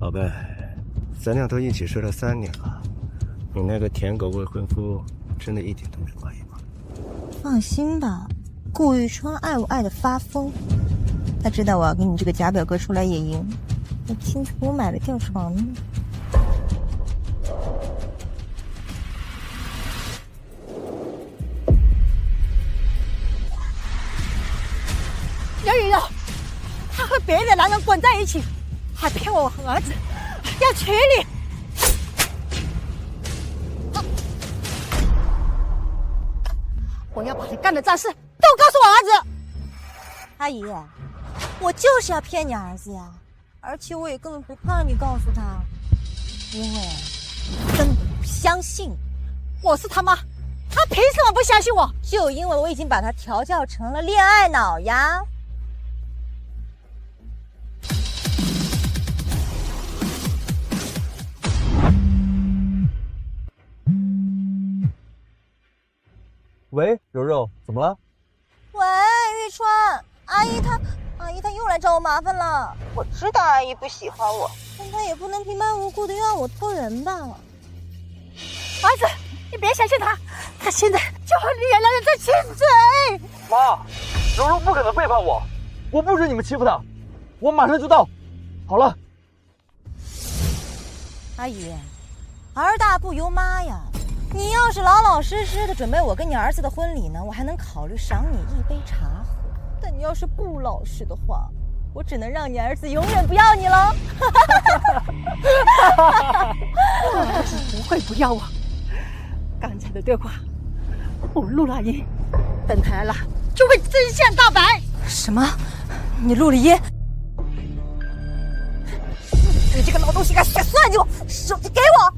宝贝，咱俩都一起睡了3年了，你那个舔狗未婚夫真的一点都没怀疑吗？放心吧，顾玉川爱我爱的发疯，他知道我要跟你这个假表哥出来野营，我亲自给我买了吊床呢。刘雨柔，他和别的男人滚在一起，还骗我和儿子要娶你。我要把他干的脏事都告诉我儿子。阿姨，我就是要骗你儿子呀，而且我也根本不怕你告诉他，因为根本不相信。我是他妈，他凭什么不相信我？就因为我已经把他调教成了恋爱脑呀。喂，柔柔，怎么了？喂，玉川，阿姨她又来找我麻烦了。我知道阿姨不喜欢我，但她也不能平白无故的让我偷人吧。儿子，你别相信他，他现在就和别的人在亲嘴。妈，柔柔不可能背叛我，我不准你们欺负她，我马上就到。好了，阿姨，儿大不由妈呀。你要是老老实实的准备我跟你儿子的婚礼呢，我还能考虑赏你一杯茶喝。但你要是不老实的话，我只能让你儿子永远不要你了。我儿子不会不要我。刚才的对话我录了音，等他来了就会真相大白。什么？你录了音？你这个老东西，敢耍算计我！手机给我！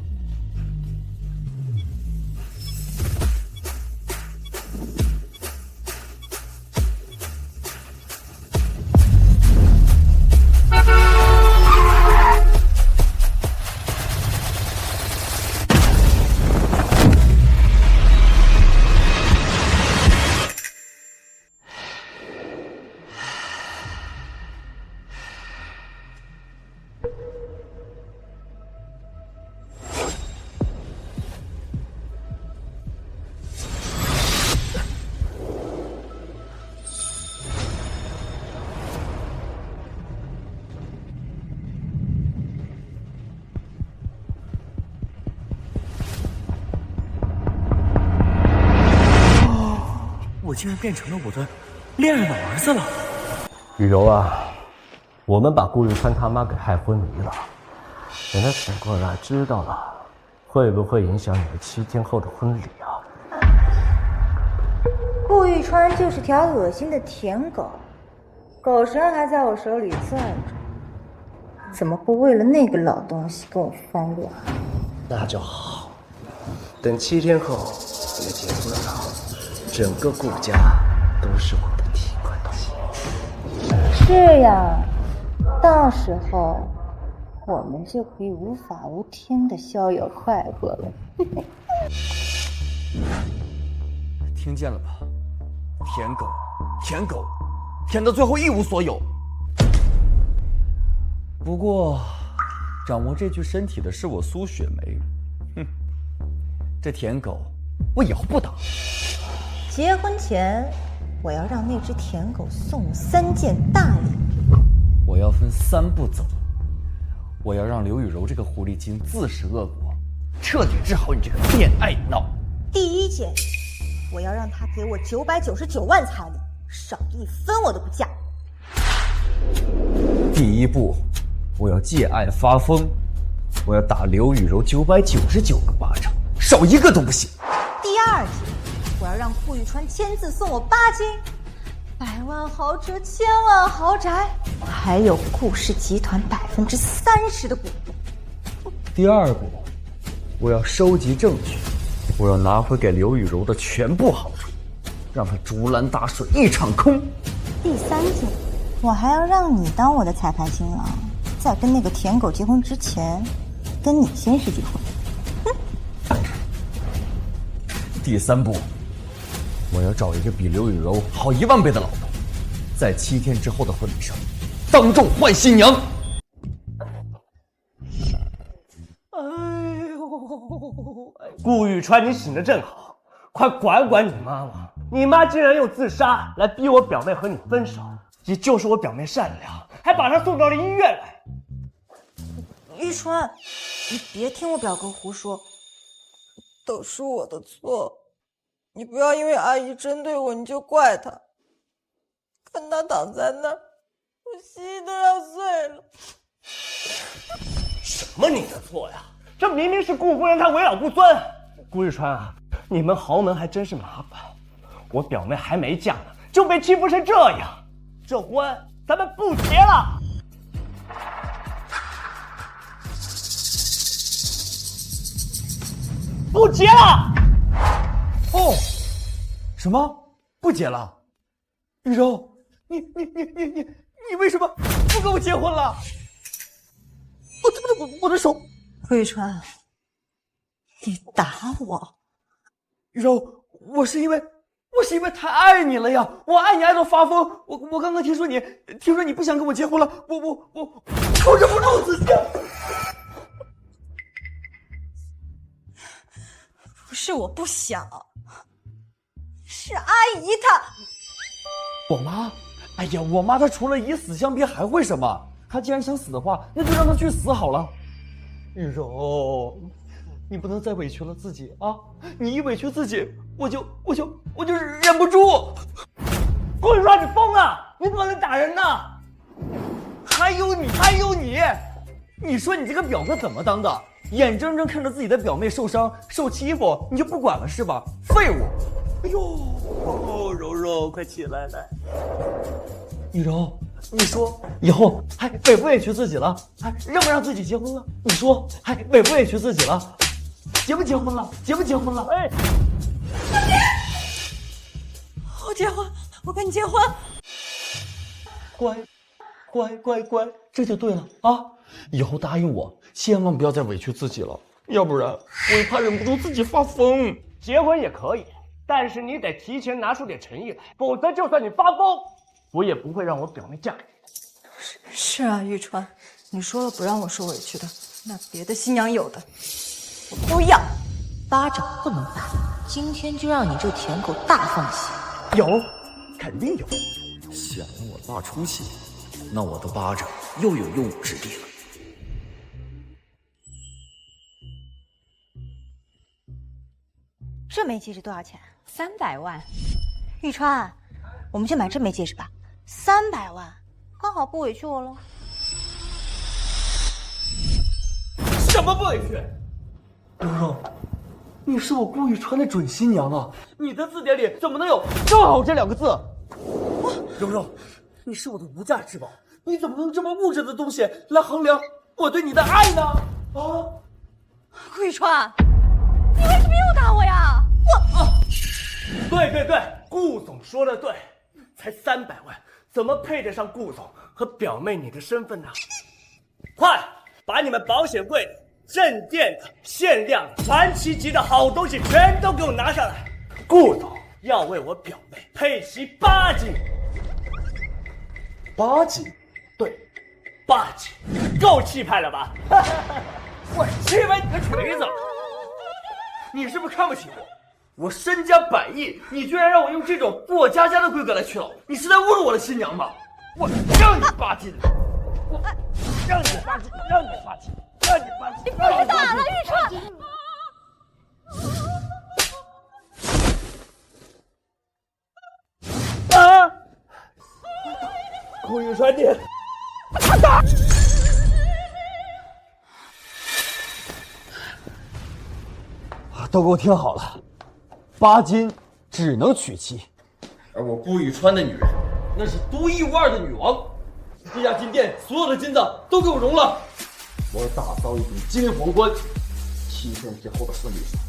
我竟然变成了我的恋爱脑儿子了。雨柔啊，我们把顾玉川他妈给害昏迷了，等他醒过来知道了，会不会影响你们7天后的婚礼啊？顾玉川就是条恶心的舔狗，狗绳还在我手里攥着，怎么会为了那个老东西跟我翻脸？那就好，等7天后你们结婚了，整个顾家都是我的提款机。是呀，到时候我们就可以无法无天的逍遥快活了。听见了吧？舔狗，舔狗，舔到最后一无所有。不过，掌握这具身体的是我苏雪梅，哼，这舔狗我以后不当。结婚前，我要让那只舔狗送我3件大礼。我要分3步走。我要让刘雨柔这个狐狸精自食恶果，彻底治好你这个恋爱脑。第1件，我要让他给我999万彩礼，少1分我都不嫁。第1步，我要借爱发疯，我要打刘雨柔999个巴掌，少1个都不行。第2件，我要让顾玉川签字送我8金，100万豪车、1000万豪宅，还有顾氏集团30%的股份。第2步，我要收集证据，我要拿回给刘雨柔的全部好处，让她竹篮打水一场空。第3件，我还要让你当我的彩排新郎，在跟那个舔狗结婚之前，跟你先是结婚。第3步，我要找一个比刘雨柔好1万倍的老婆，在7天之后的婚礼上，当众换新娘。哎呦，顾玉川，你醒得正好，快管管你妈妈！你妈竟然用自杀来逼我表妹和你分手，也就是我表妹善良，还把她送到了医院来。玉川，你别听我表哥胡说，都是我的错。你不要因为阿姨针对我，你就怪她。看她躺在那儿，我心都要碎了。什么你的错呀？这明明是顾夫人她为老不尊。顾玉川啊，你们豪门还真是麻烦。我表妹还没嫁呢，就被欺负成这样，这婚咱们不结了。不结了！哦，什么？不结了？玉柔，你为什么不跟我结婚了？我的手！顾玉川，你打我！玉柔，我是因为太爱你了呀！我爱你爱到发疯。我刚刚听说你不想跟我结婚了，我忍不住自己。不是我不想，是阿姨她。我妈？哎呀，我妈她除了以死相逼还会什么？她既然想死的话，那就让她去死好了。玉柔，你不能再委屈了自己啊！你一委屈自己，我就忍不住。顾玉川，你疯了？你怎么能打人呢？还有你，你说你这个表哥怎么当的？眼睁睁看着自己的表妹受伤、受欺负，你就不管了是吧？废物！哎呦，柔柔，快起来来！玉柔，你说以后还委不委屈自己了？还让不让自己结婚了？你说还委不委屈自己了？结不结婚了？结不结婚了？哎，我结婚，我跟你结婚。乖，这就对了啊！以后答应我，千万不要再委屈自己了，要不然我也怕忍不住自己发疯。结婚也可以，但是你得提前拿出点诚意来，否则就算你发疯，我也不会让我表妹嫁给你。是啊，玉川，你说了不让我受委屈的，那别的新娘有的，我不要。巴掌不能打，今天就让你这舔狗大放血。有，肯定有。显得我大出息，那我的巴掌又有用武之地了。这枚戒指多少钱300万。玉川，我们去买这枚戒指吧，300万，刚好不委屈我喽。什么不委屈？柔柔，你是我顾玉川的准新娘啊！你的字典里怎么能有“正好”这2个字？柔柔，你是我的无价之宝，你怎么能这么物质的东西来衡量我对你的爱呢？啊！顾玉川，你为什么又打我呀？对，顾总说的对，才300万，怎么配得上顾总和表妹你的身份呢？快把你们保险柜里镇店的、限量的、传奇级的好东西全都给我拿上来！顾总要为我表妹配齐8斤。8斤？对，8斤，够气派了吧？我气歪你个锤子！你是不是看不起我？我身家100亿，你居然让我用这种过我家的规格来娶老婆，你是在侮辱我的新娘吗？我让你8斤！我让你8斤！让你8斤！让你8斤！你别打了，玉川！啊！顾玉川，你打！都给我听好了，8斤只能娶妻，而我顾玉川的女人，那是独一无二的女王。这家金店所有的金子都给我融了，我要打造一顶金皇冠。7天之后的婚礼上，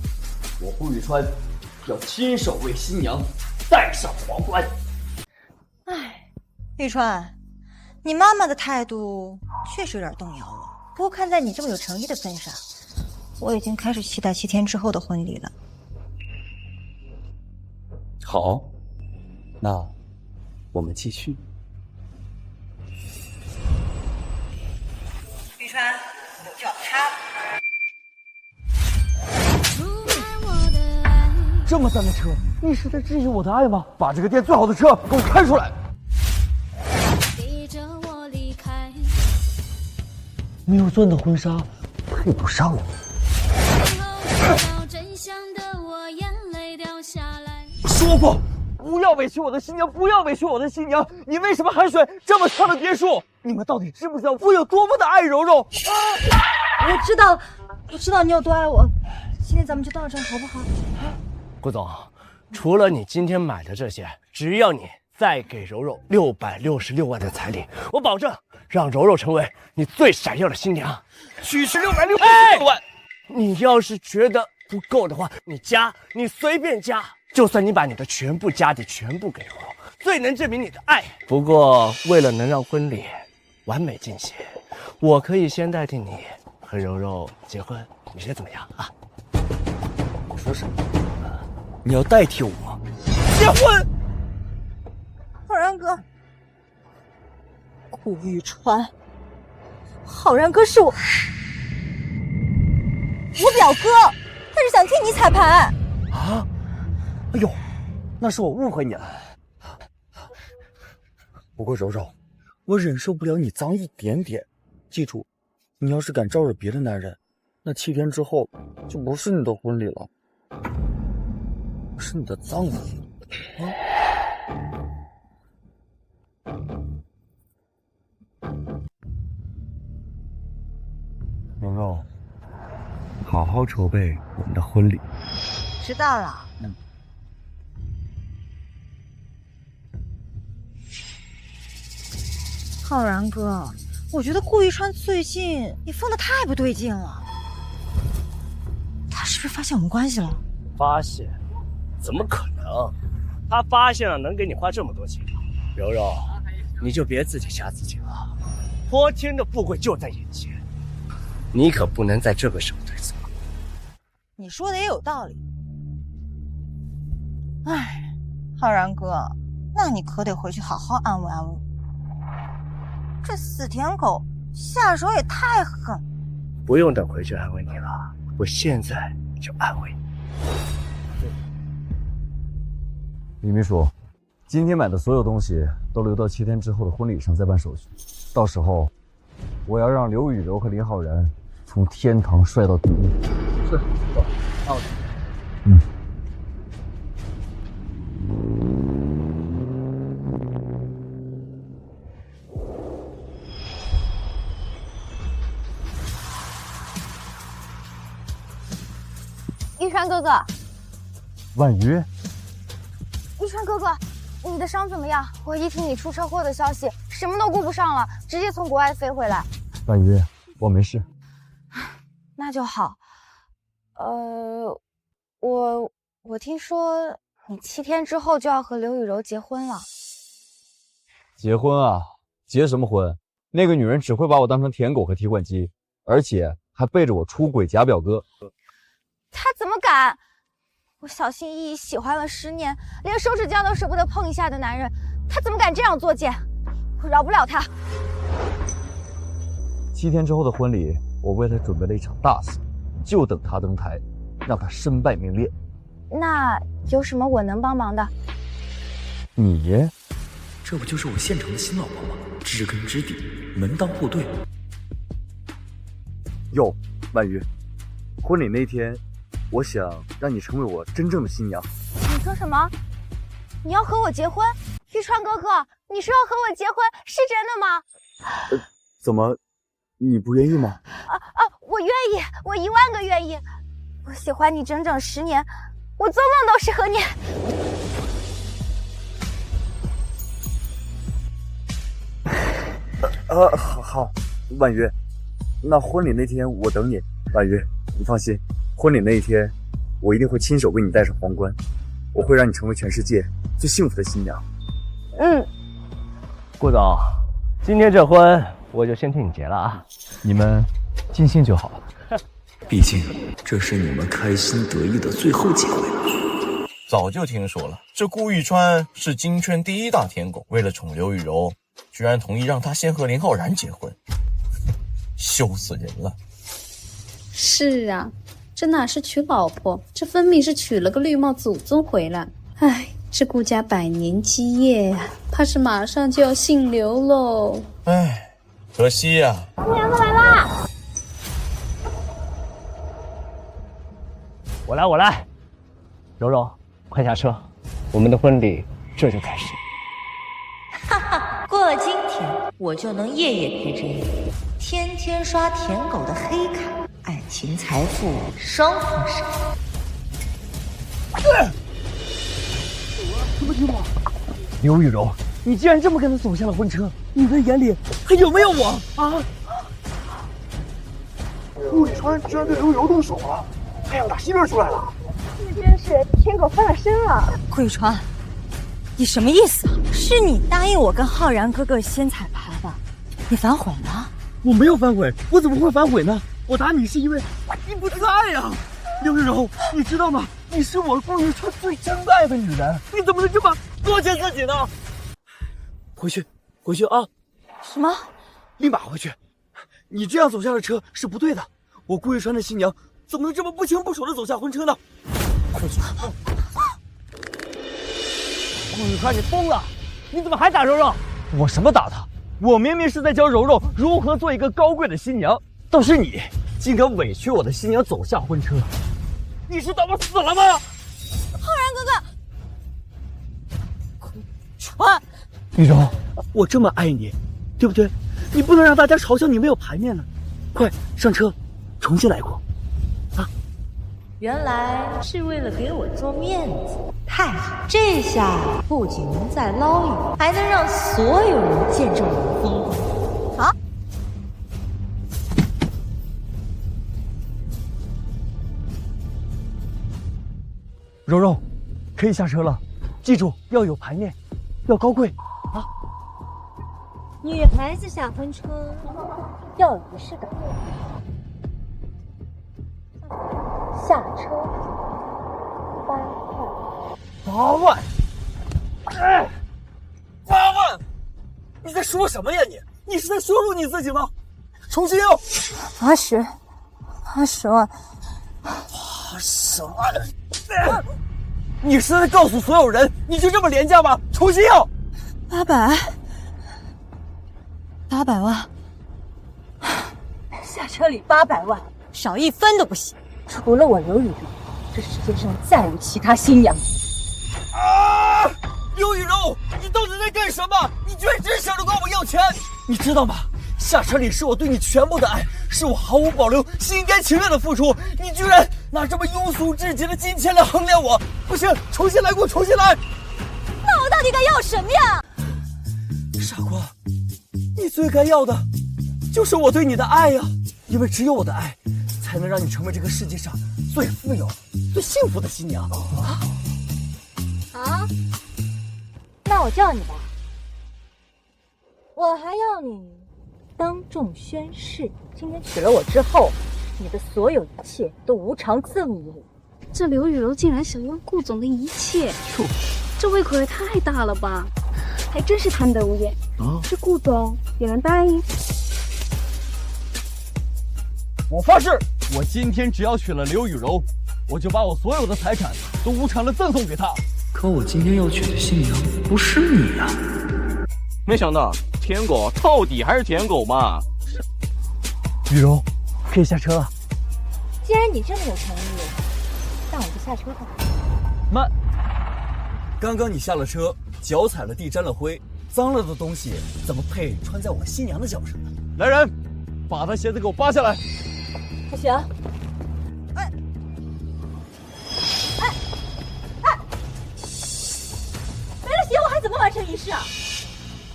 我顾玉川要亲手为新娘戴上皇冠。哎，玉川，你妈妈的态度确实有点动摇我。不过看在你这么有诚意的份上，我已经开始期待7天之后的婚礼了。好，那我们继续。玉川，我就要他了。这么赞的车，你是在质疑我的爱吗？把这个店最好的车给我开出来！逼着我离开。没有钻的婚纱配不上你。最后知道真相的我眼泪掉下来。说过不要委屈我的新娘，不要委屈我的新娘！你为什么还选这么差的别墅？你们到底知不知道我有多么的爱柔柔？我知道，我知道你有多爱我。今天咱们就到这儿好不好？顾总，除了你今天买的这些，只要你再给柔柔666万的彩礼，我保证让柔柔成为你最闪耀的新娘。区区666万，你要是觉得不够的话，你加，你随便加。就算你把你的全部家底全部给柔柔，最能证明你的爱。不过，为了能让婚礼完美进行，我可以先代替你和柔柔结婚，你觉得怎么样啊？你说什么？你要代替我结婚？浩然哥，顾玉川，浩然哥是我表哥，他是想替你彩排啊！哎呦，那是我误会你了。不过柔柔，我忍受不了你脏一点点。记住，你要是敢招惹别的男人，那7天之后就不是你的婚礼了，是你的葬礼啊！柔柔，好好筹备我们的婚礼。知道了。浩然哥，我觉得顾玉川最近你疯得太不对劲了。他是不是发现我们关系了？发现？怎么可能？他发现了能给你花这么多钱？柔柔，你就别自己吓自己了。泼天的富贵就在眼前，你可不能在这个时候对错。你说的也有道理。哎，浩然哥，那你可得回去好好安慰安慰我。这死舔狗下手也太狠。不用等回去安慰你了，我现在就安慰你。李秘书，今天买的所有东西都留到7天之后的婚礼上再办手续，到时候我要让刘雨柔和林浩然从天堂摔到地狱。是，走，那我走。玉川哥哥，婉瑜，玉川哥哥，你的伤怎么样？我一听你出车祸的消息，什么都顾不上了，直接从国外飞回来。婉瑜，我没事。那就好。我听说你7天之后就要和刘雨柔结婚了。结婚啊？结什么婚？那个女人只会把我当成舔狗和提款机，而且还背着我出轨假表哥。他怎么敢？我小心翼翼喜欢了10年，连手指甲都舍不得碰一下的男人，他怎么敢这样作践？我饶不了他。7天之后的婚礼，我为他准备了一场大戏，就等他登台，让他身败名裂。那有什么我能帮忙的？你，这不就是我现成的新老婆吗？知根知底，门当户对。哟，婉瑜，婚礼那天，我想让你成为我真正的新娘。你说什么？你要和我结婚？玉川哥哥，你说要和我结婚，是真的吗？怎么，你不愿意吗？我愿意，我10000个愿意。我喜欢你整整10年，我做梦都是和你。好，婉瑜，那婚礼那天我等你。婉瑜，你放心，婚礼那一天，我一定会亲手为你戴上皇冠，我会让你成为全世界最幸福的新娘。顾总，今天这婚我就先替你结了啊，你们尽兴就好。毕竟这是你们开心得意的最后机会了。早就听说了，这顾玉川是京圈第1大舔狗，为了宠刘雨柔，居然同意让他先和林浩然结婚，羞死人了。是啊，这哪是娶老婆，这分明是娶了个绿帽祖宗回来。唉，这顾家百年基业呀，怕是马上就要姓刘喽。唉，可惜呀。姑娘子来啦！我来，柔柔，快下车，我们的婚礼这就开始。哈哈，过了今天，我就能夜夜陪着你，天天刷舔狗的黑卡，爱情财富双丰收。什么情况？刘雨柔，你竟然这么跟他走下了婚车，你的眼里还有没有我啊？陆以川居然对刘雨柔动手了，太阳打西边出来了。这真是舔狗翻了身了。顾雨川，你什么意思啊？是你答应我跟浩然哥哥先彩排的，你反悔了？我没有反悔，我怎么会反悔呢？我打你是因为你不在呀，刘雨柔，你知道吗？你是我顾雨川最真爱的女人，你怎么能这么作践自己呢？回去啊！什么？立马回去！你这样走下了车是不对的。我顾玉川的新娘怎么能这么不清不楚的走下婚车呢？回去！顾玉川，你疯了！你怎么还打柔柔？我什么打他？我明明是在教柔柔如何做一个高贵的新娘，倒是你竟敢委屈我的新娘走下婚车！你是当我死了吗？浩然哥哥，顾川，雨柔，我这么爱你，对不对？你不能让大家嘲笑你没有牌面呢。快上车，重新来过。啊！原来是为了给我做面子，太好！这下不仅能再捞一笔，还能让所有人见证我的风光。啊！柔柔，可以下车了，记住要有排面，要高贵啊！女孩子下婚车要有仪式感。下车8万！8万！你在说什么呀你？你是在羞辱你自己吗？重新要80万！80万！你是在告诉所有人，你就这么廉价吗？重新要！800万，下车里800万，少1分都不行。除了我刘雨柔，这世界上再无其他新娘。啊！刘雨柔，你到底在干什么？你居然真想着管我要钱！你知道吗？下车里是我对你全部的爱，是我毫无保留、心甘情愿的付出。你居然拿这么庸俗至极的金钱来衡量我！不行，重新来过，重新来！那我到底该要什么呀？傻瓜，你最该要的就是我对你的爱呀！因为只有我的爱，才能让你成为这个世界上最富有、最幸福的新娘啊！啊？那我叫你吧，我还要你当众宣誓，今天娶了我之后，你的所有一切都无偿赠予我。这刘雨柔竟然想用顾总的一切，这胃口也太大了吧！还真是贪得无厌啊！这顾总也能答应？我发誓，我今天只要娶了刘雨柔，我就把我所有的财产都无偿的赠送给她。可我今天要娶的新娘不是你啊！没想到舔狗到底还是舔狗嘛！雨柔，可以下车了。既然你这么有诚意，那我就下车吧。慢！刚刚你下了车，脚踩了地，沾了灰，脏了的东西怎么配穿在我新娘的脚上呢？来人，把她鞋子给我扒下来！不行！哎！没了鞋我还怎么完成仪式啊？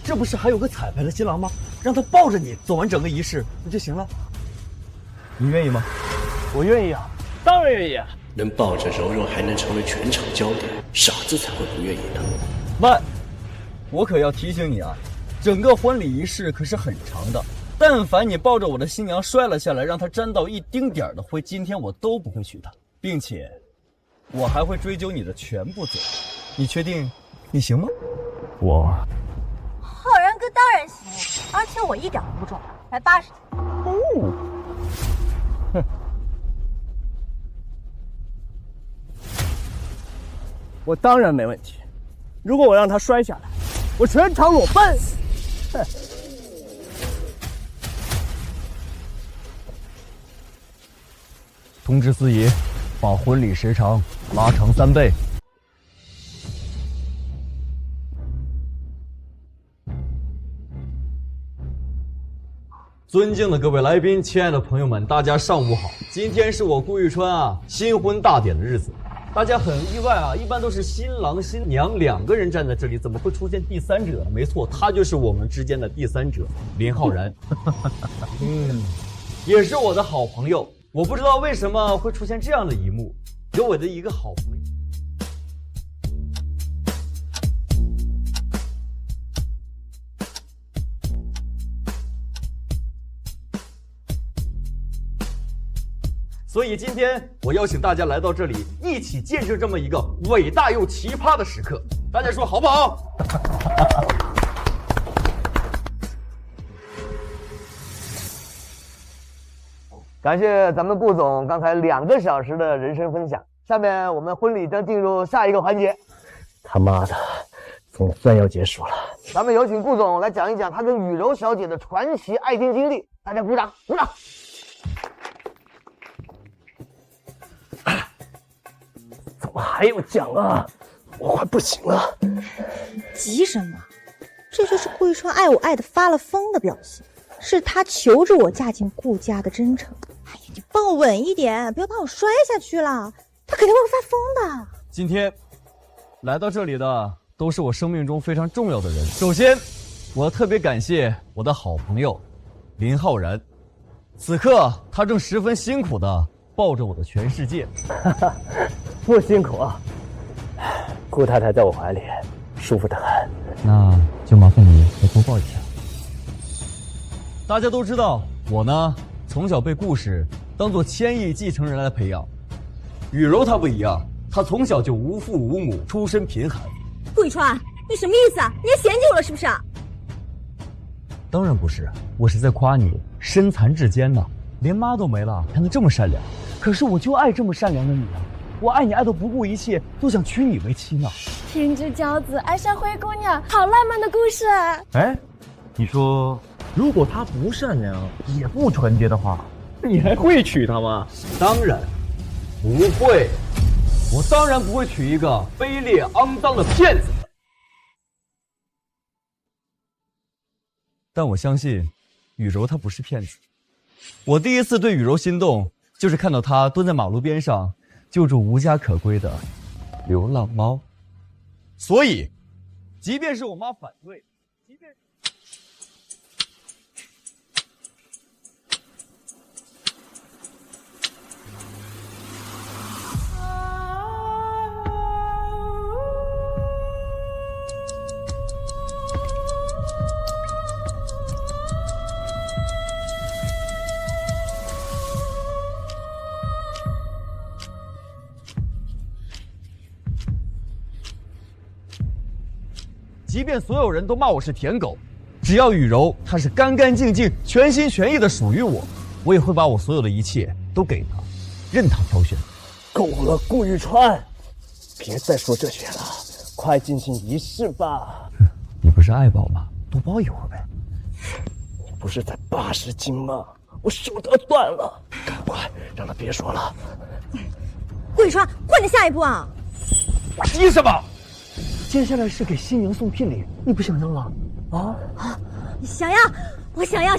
这不是还有个彩排的新郎吗？让他抱着你走完整个仪式不就行了？你愿意吗？我愿意啊，当然愿意啊！能抱着柔柔还能成为全场焦点，傻子才会不愿意呢。慢，我可要提醒你啊，整个婚礼仪式可是很长的。但凡你抱着我的新娘摔了下来，让她沾到一丁点的灰，今天我都不会娶她，并且我还会追究你的全部责任。你确定你行吗？我浩然哥当然行，而且我一点都不重，才80斤。哦，哼，我当然没问题。如果我让他摔下来，我全场裸奔。哼！通知司仪，把婚礼时长拉长3倍。尊敬的各位来宾，亲爱的朋友们，大家上午好！今天是我顾玉川新婚大典的日子，大家很意外一般都是新郎新娘2个人站在这里，怎么会出现第3者？没错，他就是我们之间的第3者林浩然。也是我的好朋友。我不知道为什么会出现这样的一幕，有我的一个好朋友。所以今天我邀请大家来到这里，一起见证这么一个伟大又奇葩的时刻，大家说好不好？感谢咱们顾总刚才2个小时的人生分享，下面我们婚礼将进入下一个环节。他妈的，总算要结束了。咱们有请顾总来讲一讲他跟雨柔小姐的传奇爱情经历，大家鼓掌，鼓掌。怎么还有讲啊？我快不行了。急什么？这就是顾玉川爱我爱的发了疯的表现，是他求着我嫁进顾家的真诚。哎呀，你抱稳一点，不要把我摔下去了，他肯定会发疯的。今天来到这里的都是我生命中非常重要的人。首先，我要特别感谢我的好朋友林浩然，此刻他正十分辛苦地抱着我的全世界。不辛苦啊，顾太太在我怀里，舒服得很。那就麻烦你再多抱一下。大家都知道，我呢从小被顾氏当做千亿继承人来培养。雨柔她不一样，她从小就无父无母，出身贫寒。顾玉川，你什么意思啊？你还嫌弃我了是不是？当然不是，我是在夸你身残志坚呢，连妈都没了，还能这么善良。可是我就爱这么善良的你啊！我爱你爱到不顾一切，都想娶你为妻呢。天之骄子爱上灰姑娘，好浪漫的故事啊！哎，你说，如果他不善良，也不纯洁的话，你还会娶她吗？当然不会，我当然不会娶一个卑劣肮脏的骗子。但我相信，雨柔她不是骗子。我第一次对雨柔心动，就是看到她蹲在马路边上救助无家可归的流浪猫。所以，即便是我妈反对，即便即便所有人都骂我是舔狗，只要雨柔她是干干净净、全心全意的属于我，我也会把我所有的一切都给她，任她挑选。够了，顾玉川，别再说这些了，快进行仪式吧。你不是爱宝吗？多抱一会儿呗。你不是才80斤吗？我手都断了，赶快让他别说了。顾玉川，快点下一步啊！急什么？接下来是给新娘送聘礼，你不想要了？啊？想要，我想要。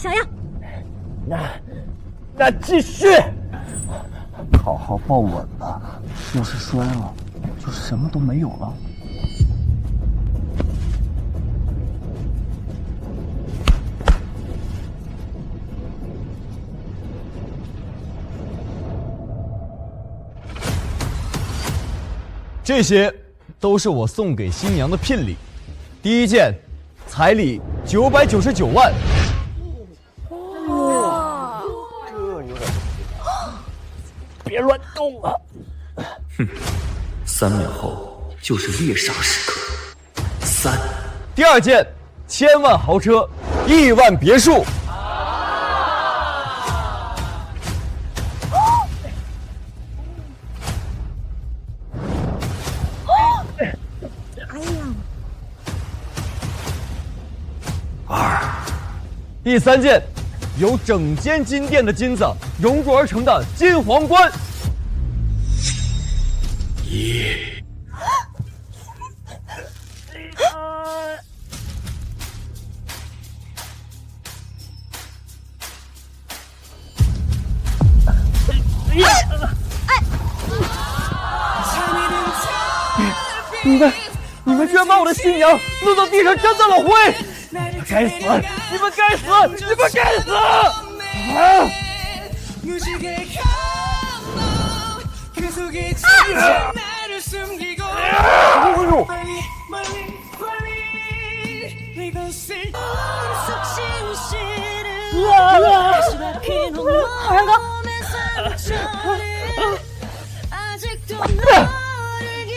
那继续，好好抱稳吧，要是摔了，就什么都没有了。这些都是我送给新娘的聘礼。第一件，彩礼999万。哇，这有点……别乱动啊！哼，3秒后就是猎杀时刻。3。第二件，千万豪车，1万别墅。第3件，由整间金殿的金子熔铸而成的金皇冠。你们居然把我的新娘弄到地上沾到了灰！你们该死！你们该死！你们该死！浩然哥，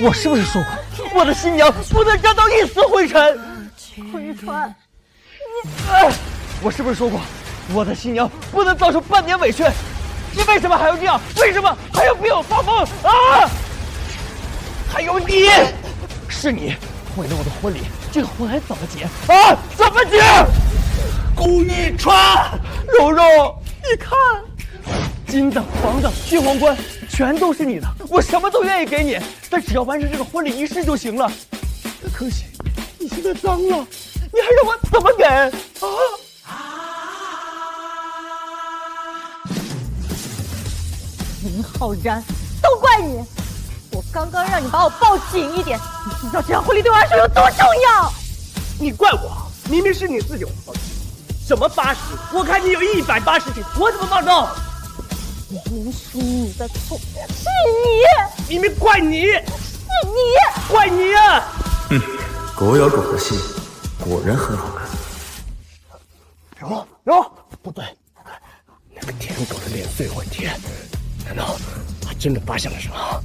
我是不是说过，我的新娘不能沾到一丝灰尘？顾玉川，我是不是说过，我的新娘不能遭受半点委屈？你为什么还要这样？为什么还要逼我发疯啊？还有你，是你毁了我的婚礼，这个婚还怎么结啊？怎么结？顾玉川，柔柔，你看，金的、黄的、金皇冠，全都是你的，我什么都愿意给你，但只要完成这个婚礼仪式就行了。可惜你现在脏了，你还让我怎么给啊？林浩然，都怪你！我刚刚让你把我抱紧一点，你知道这场婚礼对我来说有多重要？你怪我？明明是你自己忘记。什么80？我看你有180斤，我怎么报仇？明明是你的错，是你！明明怪你，是你！怪你啊！狗咬狗的戏，果然很好看。有，不对，那个舔狗的脸碎魂贴，难道他真的发现了什么？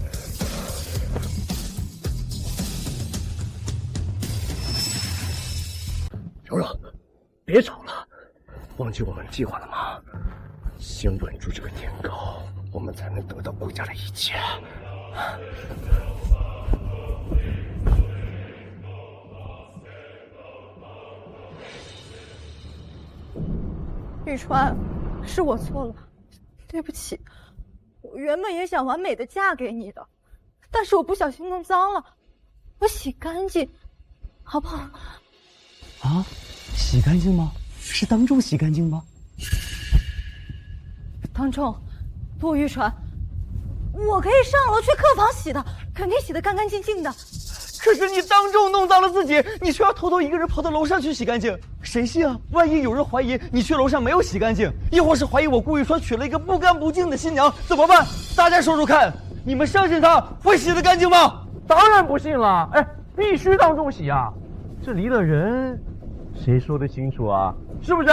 柔柔，别吵了，忘记我们计划了吗？先稳住这个天高，我们才能得到顾家的一切。玉川，是我错了，对不起。我原本也想完美的嫁给你的，但是我不小心弄脏了，我洗干净，好不好？啊，洗干净吗？是当众洗干净吗？当众，不，玉川，我可以上楼去客房洗的，肯定洗得干干净净的。可是你当众弄脏了自己，你却要偷偷一个人跑到楼上去洗干净，谁信啊？万一有人怀疑你去楼上没有洗干净，亦或是怀疑我顾玉川娶了一个不干不净的新娘，怎么办？大家说说看，你们相信他会洗得干净吗？当然不信了，哎，必须当众洗啊！这离了人，谁说得清楚啊？是不是？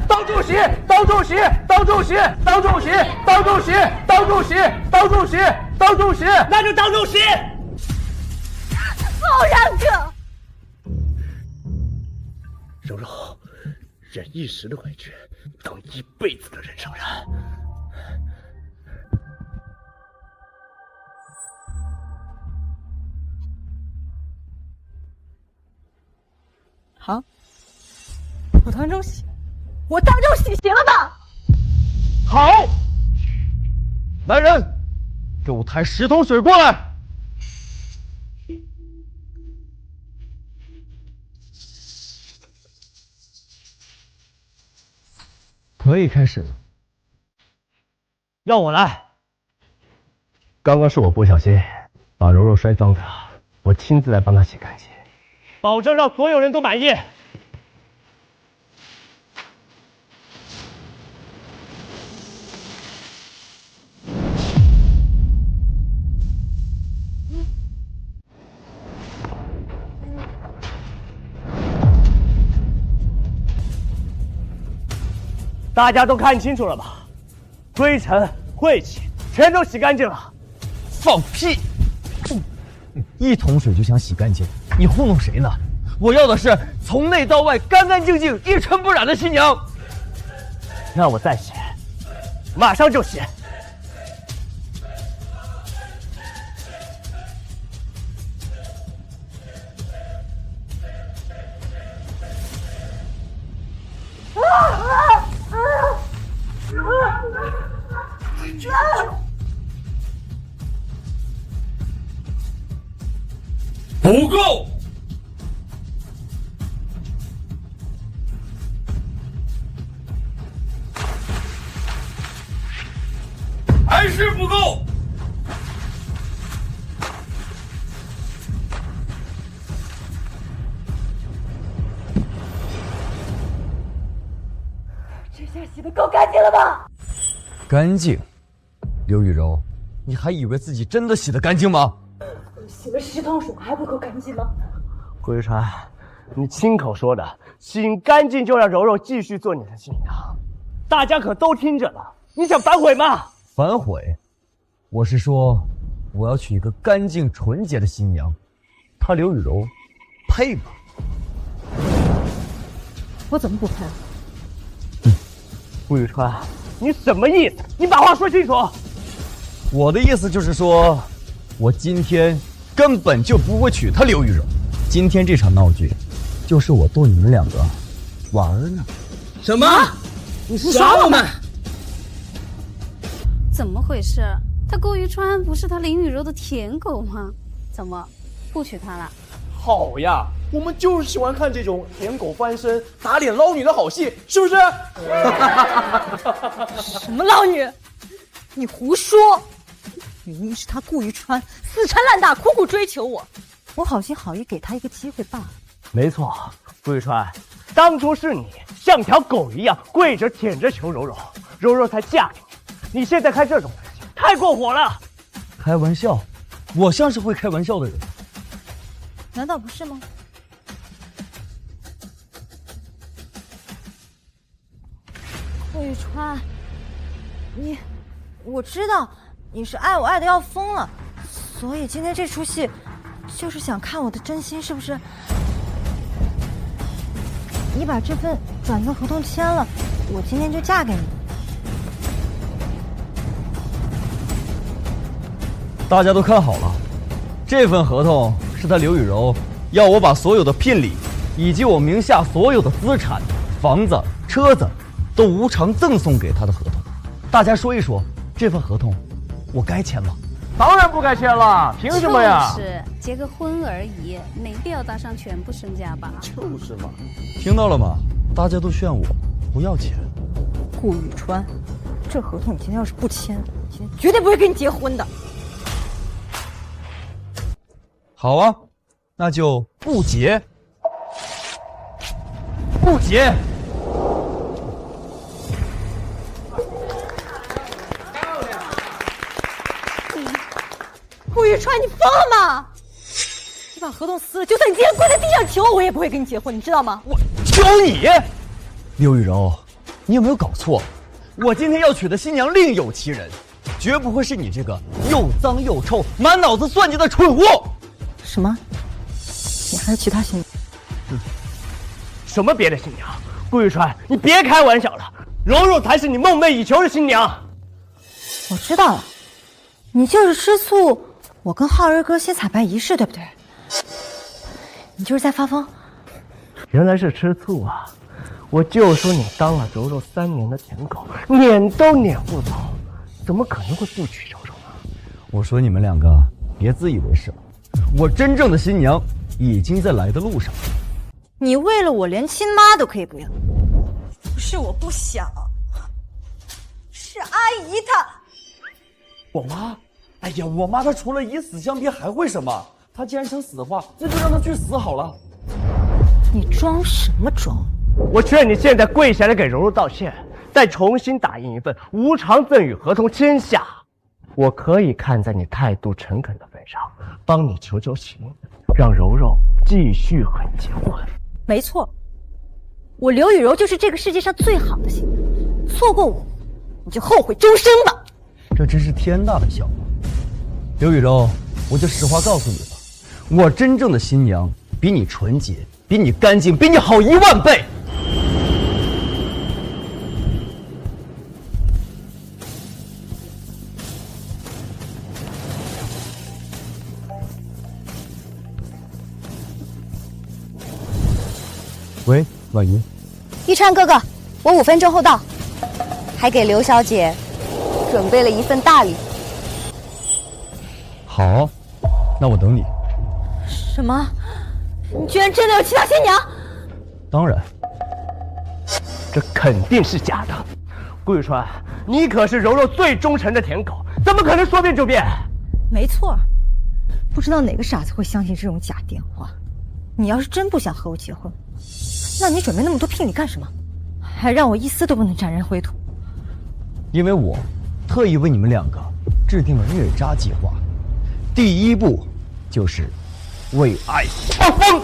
当众洗，当众洗，当众洗，当众洗，当众洗，当众洗，当众洗，当众洗，那就当众洗。浩然哥，柔柔，忍一时的委屈，当一辈子的人上人。好，我当众洗，我当众洗，行了吧？好，来人，给我抬10桶水过来。可以开始了。让我来。刚刚是我不小心把柔柔摔脏的，我亲自来帮她洗干净，保证让所有人都满意。大家都看清楚了吧？灰尘、晦气全都洗干净了。放屁！1桶水就想洗干净，你糊弄谁呢？我要的是从内到外干干净净、一尘不染的新娘。让我再洗，马上就洗。还是不够。这下洗的够干净了吧？干净。刘雨柔，你还以为自己真的洗得干净吗？洗了10趟水还不够干净吗？顾玉川，你亲口说的，洗干净就让柔柔继续做你的新娘，大家可都听着了。你想反悔吗？反悔？我是说，我要娶一个干净纯洁的新娘，她刘雨柔配吗？我怎么不配？顾玉川，你什么意思？你把话说清楚。我的意思就是说，我今天根本就不会娶她刘雨柔。今天这场闹剧，就是我逗你们两个玩呢。什么？你耍我们？怎么回事？他顾玉川不是他林雨柔的舔狗吗？怎么不娶她了？好呀，我们就是喜欢看这种舔狗翻身、打脸捞女的好戏，是不是？什么捞女？你胡说！明明是他顾玉川死缠烂打，苦苦追求我，我好心好意给他一个机会罢了。没错，顾玉川，当初是你像条狗一样跪着舔着求柔柔，柔柔才嫁给你。你现在开这种玩笑，太过火了。开玩笑？我像是会开玩笑的人？难道不是吗？顾玉川，我知道你是爱我爱的要疯了，所以今天这出戏就是想看我的真心，是不是？你把这份转赠合同签了，我今天就嫁给你。大家都看好了，这份合同是他刘雨柔要我把所有的聘礼以及我名下所有的资产、房子、车子都无偿赠送给他的合同。大家说一说，这份合同我该签吗？当然不该签了，凭什么呀？就是结个婚而已，没必要搭上全部身家吧？就是嘛。听到了吗？大家都劝我不要签。顾宇川，这合同你今天要是不签，今天绝对不会跟你结婚的。好啊，那就不结，不结。顾宇川，你疯了吗？你把合同撕了，就算你今天跪在地上求我，我也不会跟你结婚，你知道吗？我求你，刘雨柔，你有没有搞错？我今天要娶的新娘另有其人，绝不会是你这个又脏又臭、满脑子算计的蠢货。什么？你还是其他新娘？什么别的新娘？顾玉川，你别开玩笑了，柔柔才是你梦寐以求的新娘。我知道了，你就是吃醋我跟浩儿哥先彩排仪式，对不对？你就是在发疯。原来是吃醋啊！我就说你当了柔柔3年的舔狗，撵都撵不走，怎么可能会不娶柔柔呢？我说你们两个别自以为是了，我真正的新娘已经在来的路上。你为了我连亲妈都可以不要？不是我不想，是阿姨她。我妈？哎呀，我妈她除了以死相逼还会什么？她既然想死的话，那就让她去死好了。你装什么装？我劝你现在跪下来给柔柔道歉，再重新打印一份无偿赠与合同签下。我可以看在你态度诚恳的份上，帮你求求情，让柔柔继续和你结婚。没错，我刘雨柔就是这个世界上最好的新娘，错过我，你就后悔终生吧。这真是天大的笑话。刘雨柔，我就实话告诉你吧，我真正的新娘比你纯洁，比你干净，比你好1万倍。喂，婉瑜。一川哥哥，我5分钟后到，还给刘小姐准备了一份大礼。好，那我等你。什么？你居然真的有其他新娘？当然。这肯定是假的。顾玉川，你可是柔柔最忠诚的舔狗，怎么可能说变就变？没错，不知道哪个傻子会相信这种假电话。你要是真不想和我结婚，那你准备那么多聘礼干什么？还让我一丝都不能斩人灰土。因为我特意为你们两个制定了虐渣计划，第一步就是为爱发疯，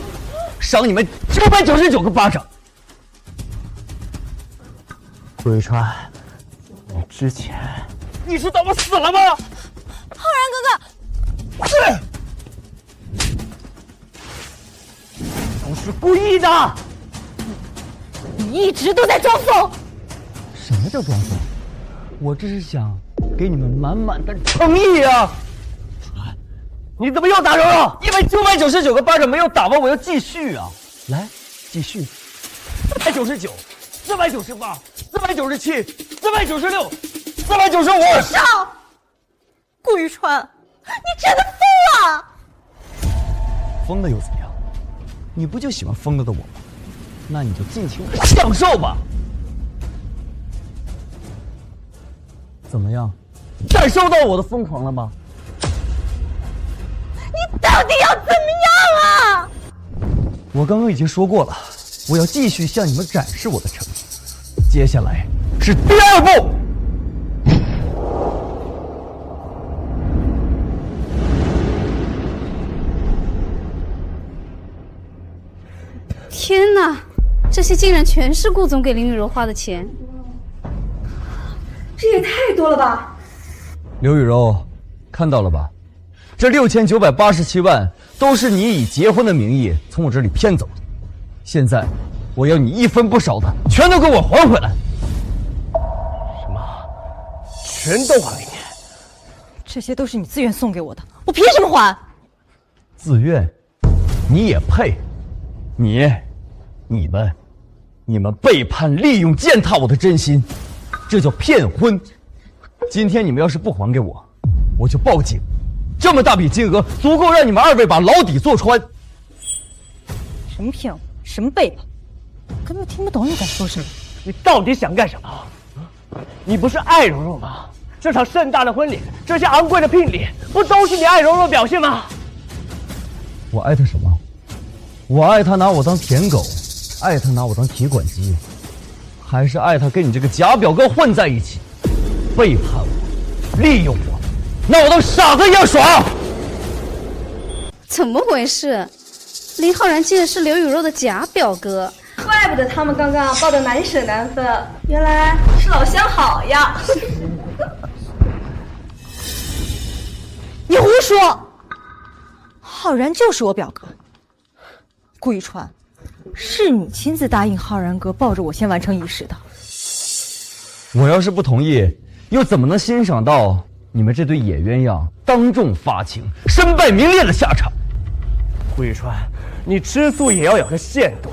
赏你们999个巴掌。顾玉川，你之前你知道我死了吗？浩然哥哥，都是故意的。你一直都在装疯。什么叫装疯？我这是想给你们满满的诚意啊！你怎么又打柔柔？因为999个巴掌没有打完，我要继续啊！来，继续，499、498、497、496、495。少，顾玉川，你真的疯了！疯了又怎么样？你不就喜欢疯了的我吗？那你就尽情享受吧。怎么样？感受到我的疯狂了吗？你到底要怎么样啊？我刚刚已经说过了，我要继续向你们展示我的诚意。接下来是第二步。天哪，这些竟然全是顾总给林雨柔花的钱，这也太多了吧！刘雨柔，看到了吧？这6987万都是你以结婚的名义从我这里骗走的，现在我要你一分不少的全都给我还回来。什么？全都还给你？这些都是你自愿送给我的，我凭什么还？自愿？你也配？你们背叛、利用、践踏我的真心，这叫骗婚。今天你们要是不还给我，我就报警。这么大笔金额，足够让你们二位把牢底坐穿。什么骗我？什么背叛？根本听不懂你在说什么。你到底想干什么？你不是爱柔柔吗？这场盛大的婚礼，这些昂贵的聘礼，不都是你爱柔柔的表现吗？我爱她什么？我爱她拿我当舔狗，爱她拿我当提款机，还是爱她跟你这个假表哥混在一起，背叛我，利用我，拿我当傻子一样耍？怎么回事？林浩然竟然是刘雨柔的假表哥，怪不得他们刚刚抱得难舍难分，原来是老相好呀！你胡说！浩然就是我表哥。顾一川，是你亲自答应浩然哥抱着我先完成仪式的。我要是不同意，又怎么能欣赏到你们这对野鸳鸯当众发情、身败名裂的下场？顾一川，你吃醋也要有个限度，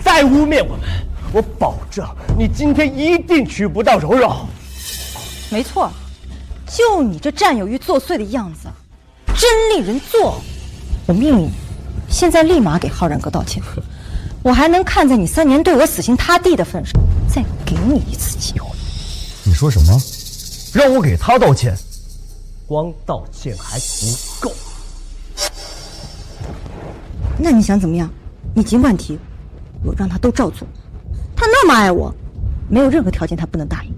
再污蔑我们，我保证你今天一定娶不到柔柔。没错，就你这占有欲作祟的样子，真令人作呕。我命令你，现在立马给浩然哥道歉。我还能看在你3年对我死心塌地的份上，再给你一次机会。你说什么？让我给他道歉？光道歉还不够。那你想怎么样？你尽管提，我让他都照做。他那么爱我，没有任何条件他不能答应。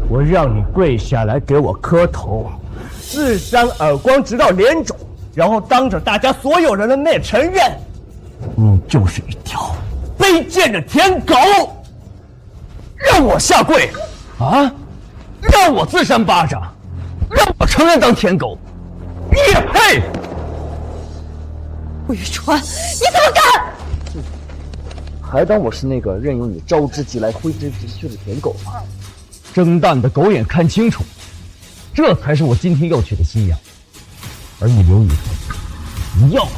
我让你跪下来给我磕头，4、3耳光直到脸肿，然后当着大家所有人的面承认，你就是一条卑贱的舔狗。让我下跪啊！让我自扇巴掌，让我承认当舔狗，你也配？顾玉川，你怎么敢？还当我是那个任由你招之即来挥之即去的舔狗吗？睁大你的狗眼看清楚，这才是我今天要娶的新娘。而你刘雨辰，不要了。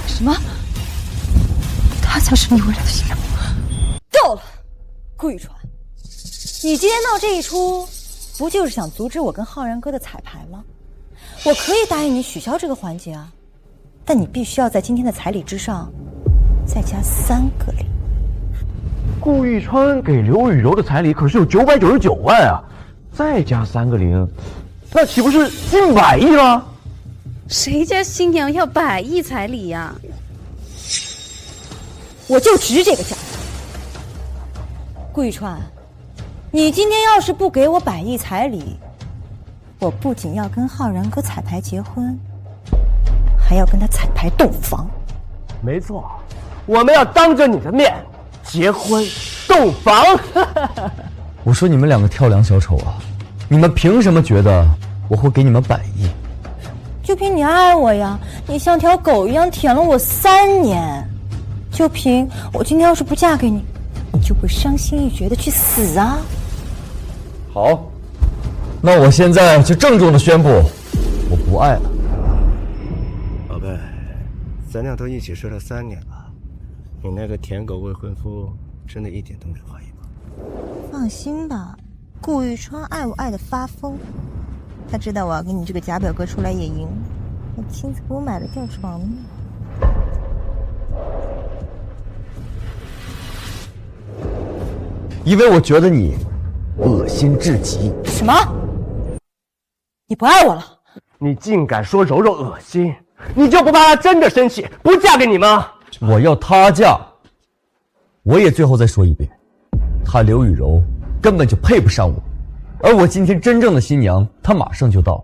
什么？他才是你未来的新娘？够了，顾玉川，你今天闹这一出，不就是想阻止我跟浩然哥的彩排吗？我可以答应你取消这个环节啊，但你必须要在今天的彩礼之上再加3个零。顾玉川给刘雨柔的彩礼可是有999万啊，再加3个0，那岂不是近100亿了？谁家新娘要100亿彩礼呀？我就值这个价。顾玉川，你今天要是不给我100亿彩礼，我不仅要跟浩然哥彩排结婚，还要跟他彩排洞房。没错，我们要当着你的面结婚洞房。我说你们2个跳梁小丑啊，你们凭什么觉得我会给你们100亿？就凭你爱我呀，你像条狗一样舔了我3年，就凭我今天要是不嫁给你，你就会伤心欲绝的去死啊！好，那我现在就郑重的宣布，我不爱了。宝贝，咱俩都一起睡了3年了，你那个舔狗未婚夫真的一点都没怀疑吗？放心吧，顾玉川爱我爱的发疯，他知道我要跟你这个假表哥出来野营，还亲自给我买了吊床呢。因为我觉得你恶心至极。什么？你不爱我了？你竟敢说柔柔恶心，你就不怕她真的生气不嫁给你吗？我要她嫁。我也最后再说一遍，她刘雨柔根本就配不上我，而我今天真正的新娘她马上就到，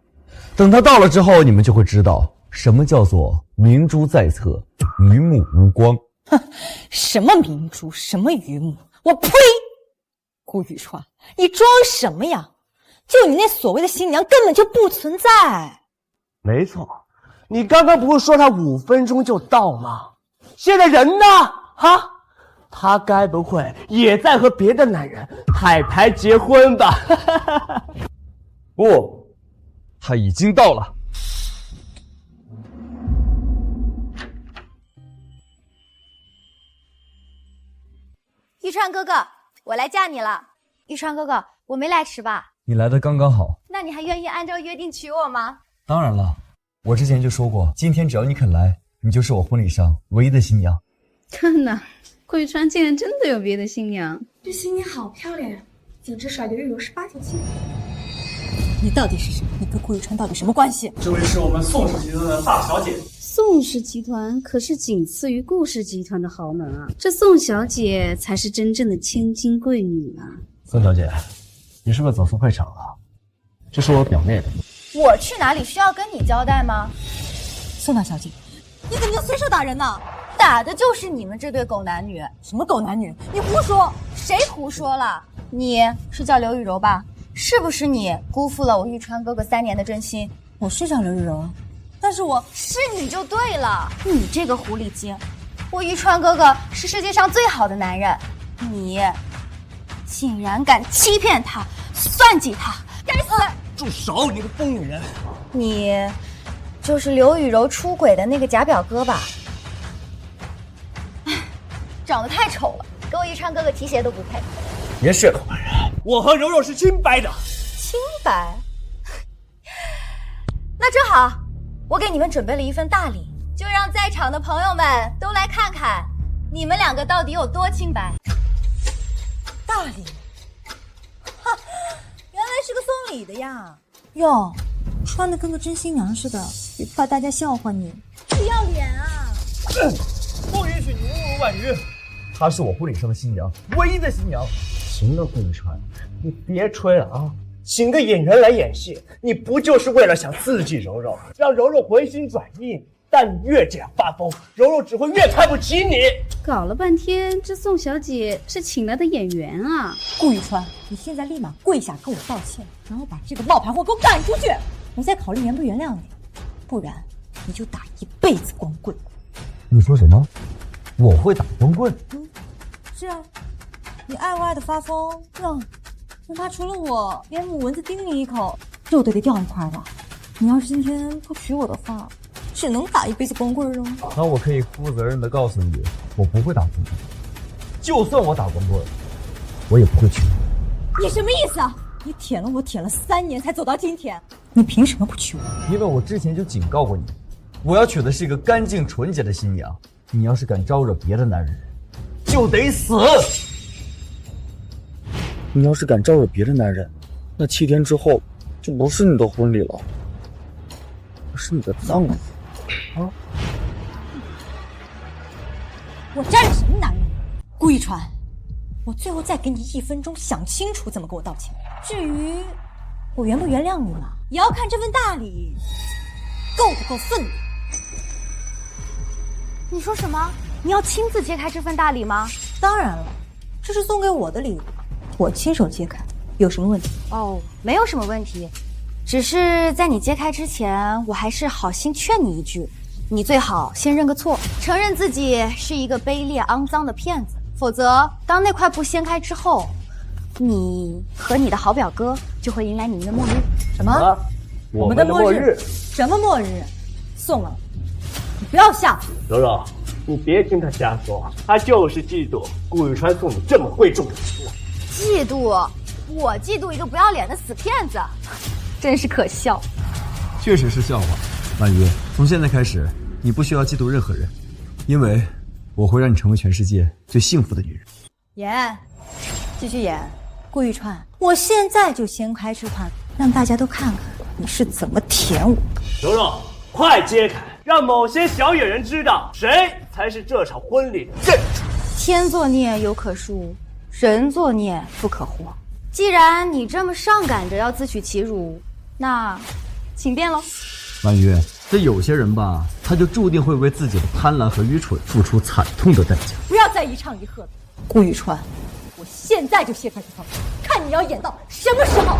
等她到了之后，你们就会知道什么叫做明珠在侧，鱼目无光。哼，什么明珠，什么榆木，我呸！顾宇川，你装什么呀？就你那所谓的新娘根本就不存在。没错，你刚刚不是说她5分钟就到吗？现在人呢？哈，她该不会也在和别的男人彩排结婚吧？不，她已经到了。玉川哥哥，我来嫁你了。玉川哥哥，我没来迟吧？你来的刚刚好。那你还愿意按照约定娶我吗？当然了，我之前就说过，今天只要你肯来，你就是我婚礼上唯一的新娘。看呐，顾玉川竟然真的有别的新娘。这新娘好漂亮呀，简直甩刘雨柔18条街。你到底是谁？你跟顾玉川到底什么关系？这位是我们宋氏集团的大小姐。宋氏集团可是仅次于顾氏集团的豪门啊，这宋小姐才是真正的千金贵女啊。宋小姐，你是不是走错会场了？这是我表妹。我去哪里需要跟你交代吗？宋大小姐，你怎么就随手打人呢？打的就是你们这对狗男女。什么狗男女？你胡说！谁胡说了？你是叫刘雨柔吧？是不是你辜负了我玉川哥哥3年的真心？我是叫刘雨柔，但是我是你就对了。你这个狐狸精，我玉川哥哥是世界上最好的男人，你竟然敢欺骗他，算计他，该死！住手，你个疯女人！你就是刘雨柔出轨的那个假表哥吧？长得太丑了，跟我玉川哥哥提鞋都不配。别血口喷人，我和柔柔是清白的。清白？那正好，我给你们准备了一份大礼，就让在场的朋友们都来看看你们2个到底有多清白。大礼？哈，原来是个送礼的呀！哟，穿的跟个真新娘似的，也怕大家笑话你，不要脸啊！不允许你侮辱婉瑜。她是我婚礼上的新娘，唯一的新娘。行了，顾玉川，你别吹了啊！请个演员来演戏，你不就是为了想刺激柔柔，让柔柔回心转意？但你越这样发疯，柔柔只会越看不起你。搞了半天，这宋小姐是请来的演员啊！顾玉川，你现在立马跪下跟我道歉，然后把这个冒牌货给我赶出去，我再考虑原不原谅你，不然你就打一辈子光棍。你说什么？我会打光棍？是啊，你爱我爱的发疯，让他除了我，连母蚊子叮你一口，肉都得掉一块的。你要是今天不娶我的话，只能打一辈子光棍了。那我可以负责任的告诉你，我不会打光棍。就算我打光棍，我也不会娶你。你什么意思啊？你舔了我舔了3年才走到今天，你凭什么不娶我？因为我之前就警告过你，我要娶的是一个干净纯洁的新娘。你要是敢招惹别的男人，就得死。你要是敢招惹别的男人，那7天之后就不是你的婚礼了，是你的葬礼啊！我沾了什么男人？顾一川，我最后再给你1分钟想清楚怎么给我道歉。至于我原不原谅你嘛，也要看这份大礼够不够分量。你说什么？你要亲自揭开这份大礼吗？当然了，这是送给我的礼物，我亲手揭开，有什么问题？哦，没有什么问题，只是在你揭开之前，我还是好心劝你一句，你最好先认个错，承认自己是一个卑劣肮脏的骗子，否则当那块布掀开之后，你和你的好表哥就会迎来你们的末日。什么？我们的末日？什么末日？宋王，你不要吓我！柔柔，你别听他瞎说，他就是嫉妒顾宇川送你这么贵重的礼物。嫉妒？我嫉妒一个不要脸的死骗子，真是可笑。确实是笑话。婉瑜，从现在开始，你不需要嫉妒任何人，因为我会让你成为全世界最幸福的女人。演，继续演。顾玉川，我现在就先开这话，让大家都看看你是怎么舔我的。柔柔，快揭开，让某些小野人知道谁才是这场婚礼的正主。天作孽犹可恕，人作孽不可活。既然你这么上赶着要自取其辱，那请便喽。婉瑜，这有些人吧，他就注定会为自己的贪婪和愚蠢付出惨痛的代价。不要再一唱一和的。顾宇川，我现在就卸开这套，看你要演到什么时候。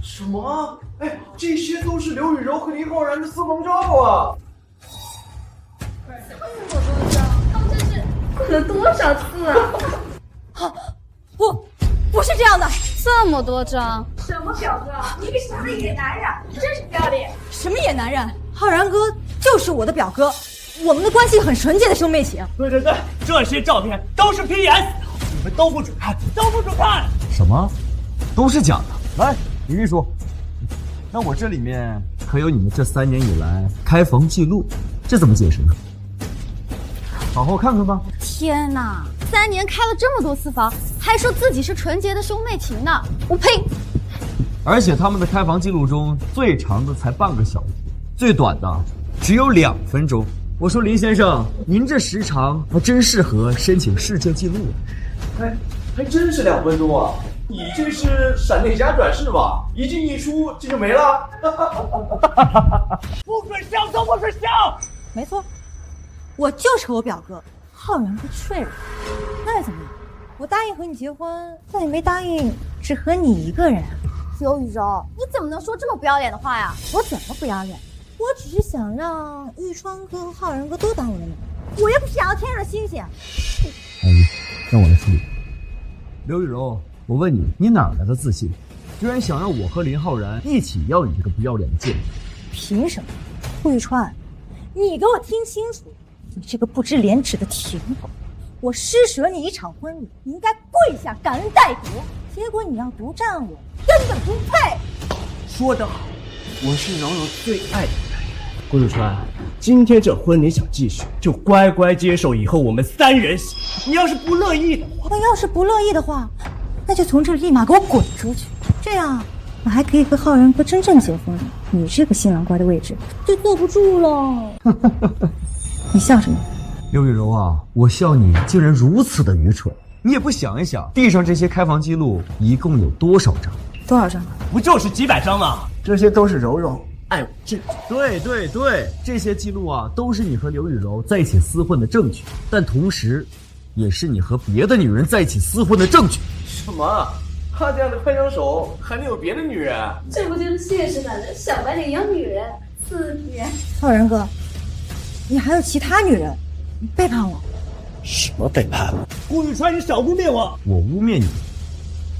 什么？哎，这些都是刘雨柔和林浩然的私房照啊！这么多张，他们这是滚了多少次啊？不是这样的，这么多张，什么表哥？你个傻野男人，真是不要脸！什么野男人？浩然哥就是我的表哥，我们的关系很纯洁的兄妹情。对，这些照片都是 PS 的，你们都不准看，都不准看！什么？都是假的？来，李秘书，那我这里面可有你们这3年以来开房记录，这怎么解释呢？好好看看吧。天哪，3年开了这么多次房，还说自己是纯洁的兄妹情呢！我呸！而且他们的开房记录中，最长的才半个小时，最短的只有2分钟。我说林先生，您这时长还真适合申请世界纪录。还真是2分钟啊！你这是闪电侠转世吧？一进一出这就没了。不准笑，都不准笑！没错，我就是和我表哥浩然哥睡了。那又怎么样？我答应和你结婚，但也没答应只和你一个人。刘雨柔，你怎么能说这么不要脸的话呀？我怎么不要脸？我只是想让玉川哥和浩然哥都当我的女人，我又不是想要天上的星星。阿姨，让我来处理。刘雨柔，我问你，你哪来的自信，居然想让我和林浩然一起要你这个不要脸的贱人？凭什么？顾玉川，你给我听清楚，你这个不知廉耻的舔狗！我施舍你一场婚礼，你应该跪下感恩戴德，结果你要独占我，根本不配。说得好，我是柔柔最爱的男人。顾玉川，今天这婚礼想继续，就乖乖接受以后我们3人行。你要是不乐意的话，我要是不乐意的话，那就从这里立马给我滚出去，这样我还可以和浩然哥真正结婚。你这个新郎官的位置就坐不住了。你笑什么？刘雨柔啊，我笑你竟然如此的愚蠢，你也不想一想，地上这些开房记录一共有多少张？多少张？不就是几百张吗？这些都是柔柔爱我证据。对，这些记录啊，都是你和刘雨柔在一起厮混的证据，但同时，也是你和别的女人在一起厮混的证据。什么？他这样的快枪手还能有别的女人？这不就是现实版的小白脸养女人，刺激！浩然哥，你还有其他女人？你背叛我？什么背叛？顾玉川，你少污蔑我！我污蔑你？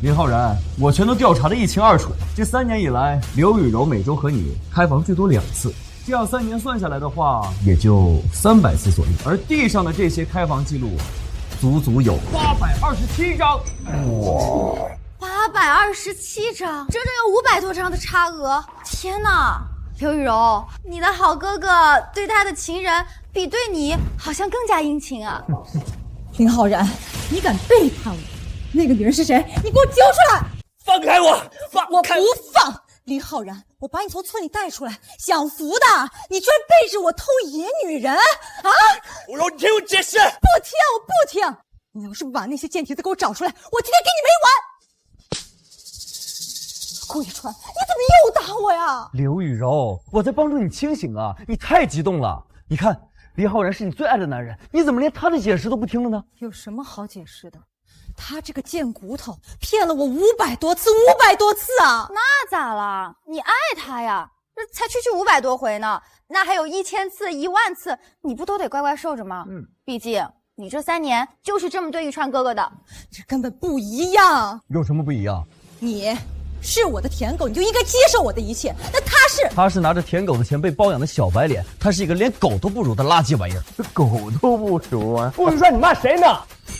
林浩然，我全都调查得一清二楚。这3年以来，刘雨柔每周和你开房最多2次，这样3年算下来的话，也就300次左右。而地上的这些开房记录，足足有827张。哇！827张，整整有500多张的差额！天哪，刘雨柔，你的好哥哥对他的情人比对你好像更加殷勤啊！林浩然，你敢背叛我？那个女人是谁？你给我揪出来！放开我！我不放！林浩然，我把你从村里带出来，享福的，你居然背着我偷野女人啊！雨柔，你听我解释！不听，我不听！你要是不把那些贱蹄子给我找出来，我今天给你没完！顾一川，你怎么又打我呀？刘雨柔，我在帮助你清醒啊！你太激动了。你看，林浩然是你最爱的男人，你怎么连他的解释都不听了呢？有什么好解释的？他这个贱骨头骗了我500多次，500多次啊！那咋了？你爱他呀？这才区500多回呢，那还有1000次、10000次，你不都得乖乖受着吗？毕竟你这3年就是这么对玉川哥哥的，这根本不一样。有什么不一样？你是我的舔狗，你就应该接受我的一切。那他是拿着舔狗的钱被包养的小白脸，他是一个连狗都不如的垃圾玩意儿。狗都不如啊！顾玉川，你骂谁呢？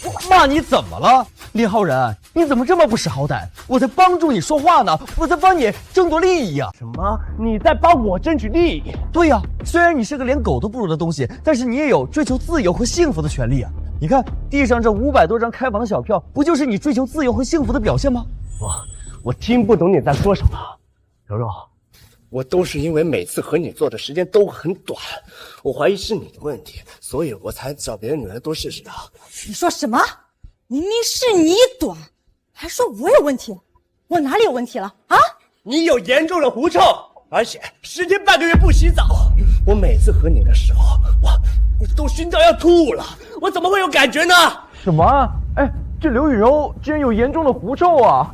我骂你怎么了？林浩然，你怎么这么不识好歹？我在帮助你说话呢，我在帮你争夺利益呀！什么？你在帮我争取利益？对呀，虽然你是个连狗都不如的东西，但是你也有追求自由和幸福的权利啊！你看地上这500多张开房的小票，不就是你追求自由和幸福的表现吗？我听不懂你在说什么，柔柔，我都是因为每次和你做的时间都很短，我怀疑是你的问题，所以我才找别的女人多试试的。你说什么？明明是你短，还说我有问题？我哪里有问题了啊？你有严重的狐臭，而且10天半个月不洗澡。我每次和你的时候，我都熏到要吐了，我怎么会有感觉呢？什么？哎，这刘雨柔竟然有严重的狐臭啊！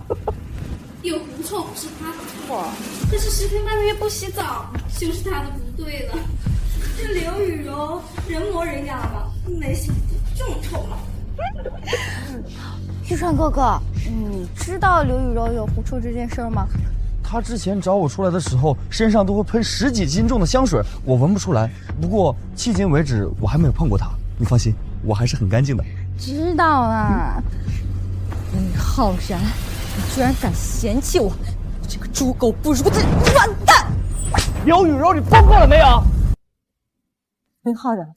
有狐臭不是他的错，可是10天半个月不洗澡就是他的不对了。这刘雨柔人模人样的，没想到这么臭了。玉川哥哥，你知道刘雨柔有狐臭这件事吗？他之前找我出来的时候，身上都会喷10几斤重的香水，我闻不出来。不过迄今为止，我还没有碰过他。你放心，我还是很干净的。知道啦。林浩然，你居然敢嫌弃我，这个猪狗不如的软蛋！刘雨柔，你疯过了没有？林浩然，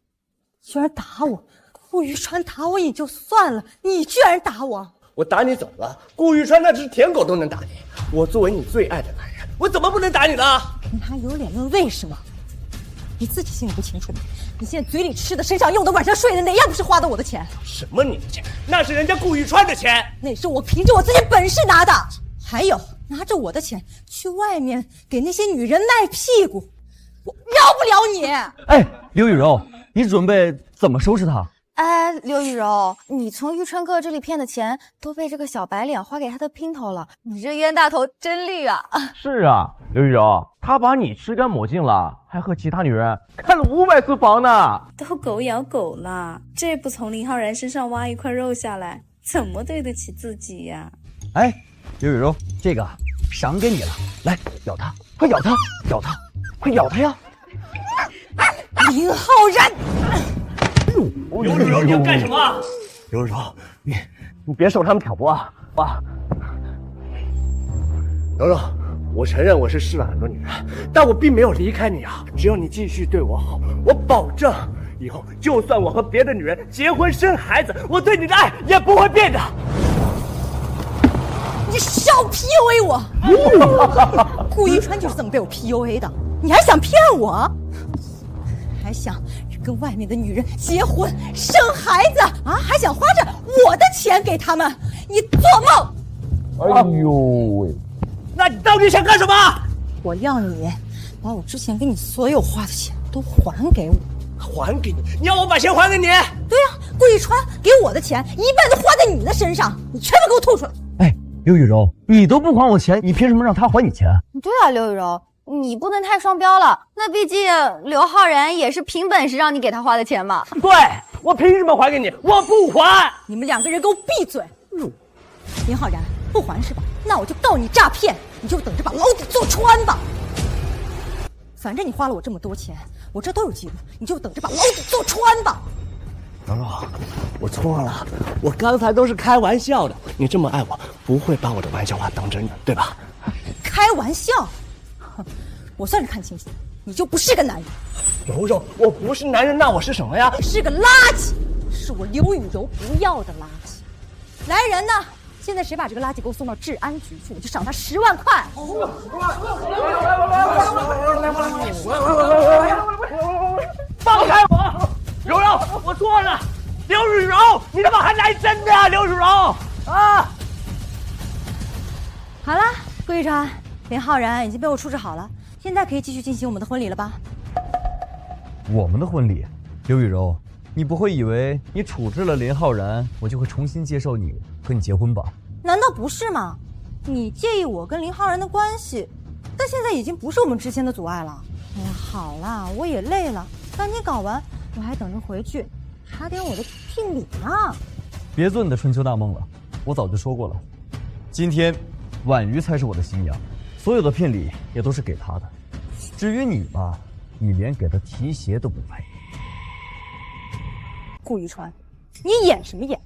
居然打我！顾玉川打我也就算了，你居然打我！我打你怎么了？顾玉川那只舔狗都能打你，我作为你最爱的男人，我怎么不能打你呢？你还有脸问为什么？你自己心里不清楚吗？你现在嘴里吃的、身上用的、晚上睡的，哪样不是花的我的钱？什么你的钱？那是人家顾玉川的钱，那是我凭着我自己本事拿的。还有，拿着我的钱去外面给那些女人卖屁股，我饶不了你！哎，刘雨柔，你准备怎么收拾他？哎，刘雨柔，你从玉川哥这里骗的钱都被这个小白脸花给他的姘头了，你这冤大头真绿啊！是啊，刘雨柔，他把你吃干抹净了，还和其他女人开了500次房呢。都狗咬狗了，这不从林浩然身上挖一块肉下来，怎么对得起自己呀？哎，刘雨柔，这个赏给你了，来咬它，快咬它，咬它，快咬它呀！林浩然。刘雨柔，你要干什么？刘雨柔，你别受他们挑拨啊！柔柔，我承认我是试了很多女人，但我并没有离开你啊！只要你继续对我好，我保证以后就算我和别的女人结婚生孩子，我对你的爱也不会变的。你少 PUA 我！顾一川就是这么被我 PUA 的，你还想骗我？还想跟外面的女人结婚生孩子啊？还想花着我的钱给他们？你做梦！哎呦喂！那你到底想干什么？我要你把我之前给你所有花的钱都还给我。还给你？你要我把钱还给你？对呀，顾一川给我的钱一半都花在你的身上，你全部给我吐出来！哎，刘雨柔，你都不还我钱，你凭什么让他还你钱？对啊，刘雨柔，你不能太双标了。那毕竟刘浩然也是凭本事让你给他花的钱嘛。对，我凭什么还给你？我不还！你们2个人给我闭嘴！林浩然，不还是吧？那我就告你诈骗，你就等着把牢底坐穿吧。反正你花了我这么多钱，我这都有记录，你就等着把牢底坐穿吧。柔柔，我错了，我刚才都是开玩笑的。你这么爱我，不会把我的玩笑话当真的，对吧？开玩笑？我算是看清楚，你就不是个男人。柔柔，我不是男人，那我是什么呀？你是个垃圾，是我刘雨柔不要的垃圾。来人呐！现在谁把这个垃圾给我送到治安局去，我就赏他10万块。放开我！柔柔，我错了。刘雨柔，你怎么还来真的啊？刘雨柔啊！好了，顾玉川，林浩然已经被我处置好了，现在可以继续进行我们的婚礼了吧？我们的婚礼，刘雨柔，你不会以为你处置了林浩然，我就会重新接受你和你结婚吧？难道不是吗？你介意我跟林浩然的关系，但现在已经不是我们之间的阻碍了。哎呀，好啦，我也累了，赶紧搞完，我还等着回去查点我的聘礼呢。别做你的春秋大梦了，我早就说过了，今天婉瑜才是我的新娘，所有的聘礼也都是给她的。至于你嘛，你连给她提鞋都不配。顾玉川，你演什么演？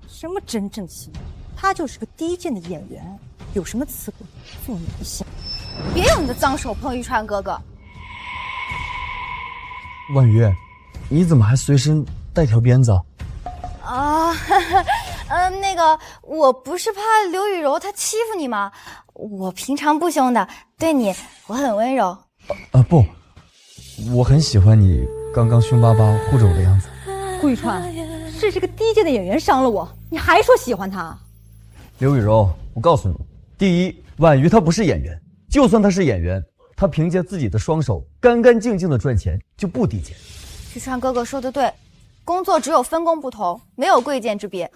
什么真正新娘？他就是个低贱的演员，有什么资格做你的新娘？别用你的脏手碰玉川哥哥。婉瑜，你怎么还随身带条鞭子？啊，那个，我不是怕刘雨柔她欺负你吗？我平常不凶的，对你我很温柔。不，我很喜欢你刚刚凶巴巴护着我的样子。顾玉川，是这个低贱的演员伤了我，你还说喜欢他？刘雨柔，我告诉你，第一，婉瑜她不是演员，就算她是演员，她凭借自己的双手干干净净的赚钱，就不低贱。玉川哥哥说的对，工作只有分工不同，没有贵贱之别。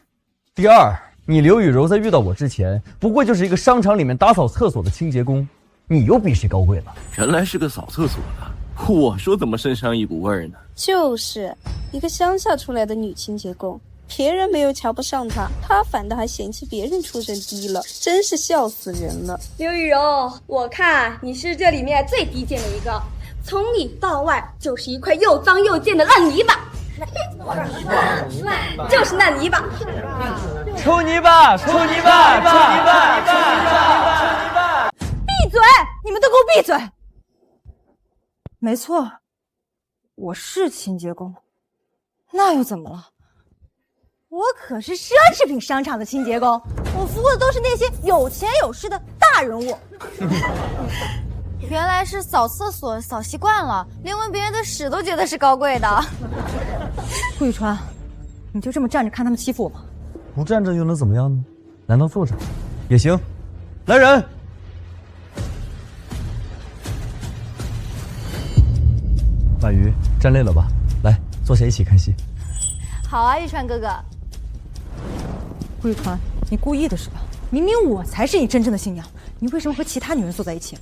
第二，你刘雨柔在遇到我之前，不过就是一个商场里面打扫厕所的清洁工，你又比谁高贵了？原来是个扫厕所的，我说怎么身上一股味儿呢？就是一个乡下出来的女清洁工，别人没有瞧不上她，她反倒还嫌弃别人出身低了，真是笑死人了。刘雨柔，我看你是这里面最低贱的一个，从里到外就是一块又脏又贱的烂泥巴，就是烂泥巴，臭泥巴，臭泥巴，臭泥巴，臭泥巴！闭嘴！你们都给我闭嘴！没错，我是清洁工，那又怎么了？我可是奢侈品商场的清洁工，我服务的都是那些有钱有势的大人物。原来是扫厕所扫习惯了，连闻别人的屎都觉得是高贵的。顾玉川，你就这么站着看他们欺负我吗？不站着又能怎么样呢？难道坐着也行？来人！婉瑜，站累了吧？来，坐下一起看戏。好啊，玉川哥哥。顾玉川，你故意的是吧？明明我才是你真正的新娘，你为什么和其他女人坐在一起？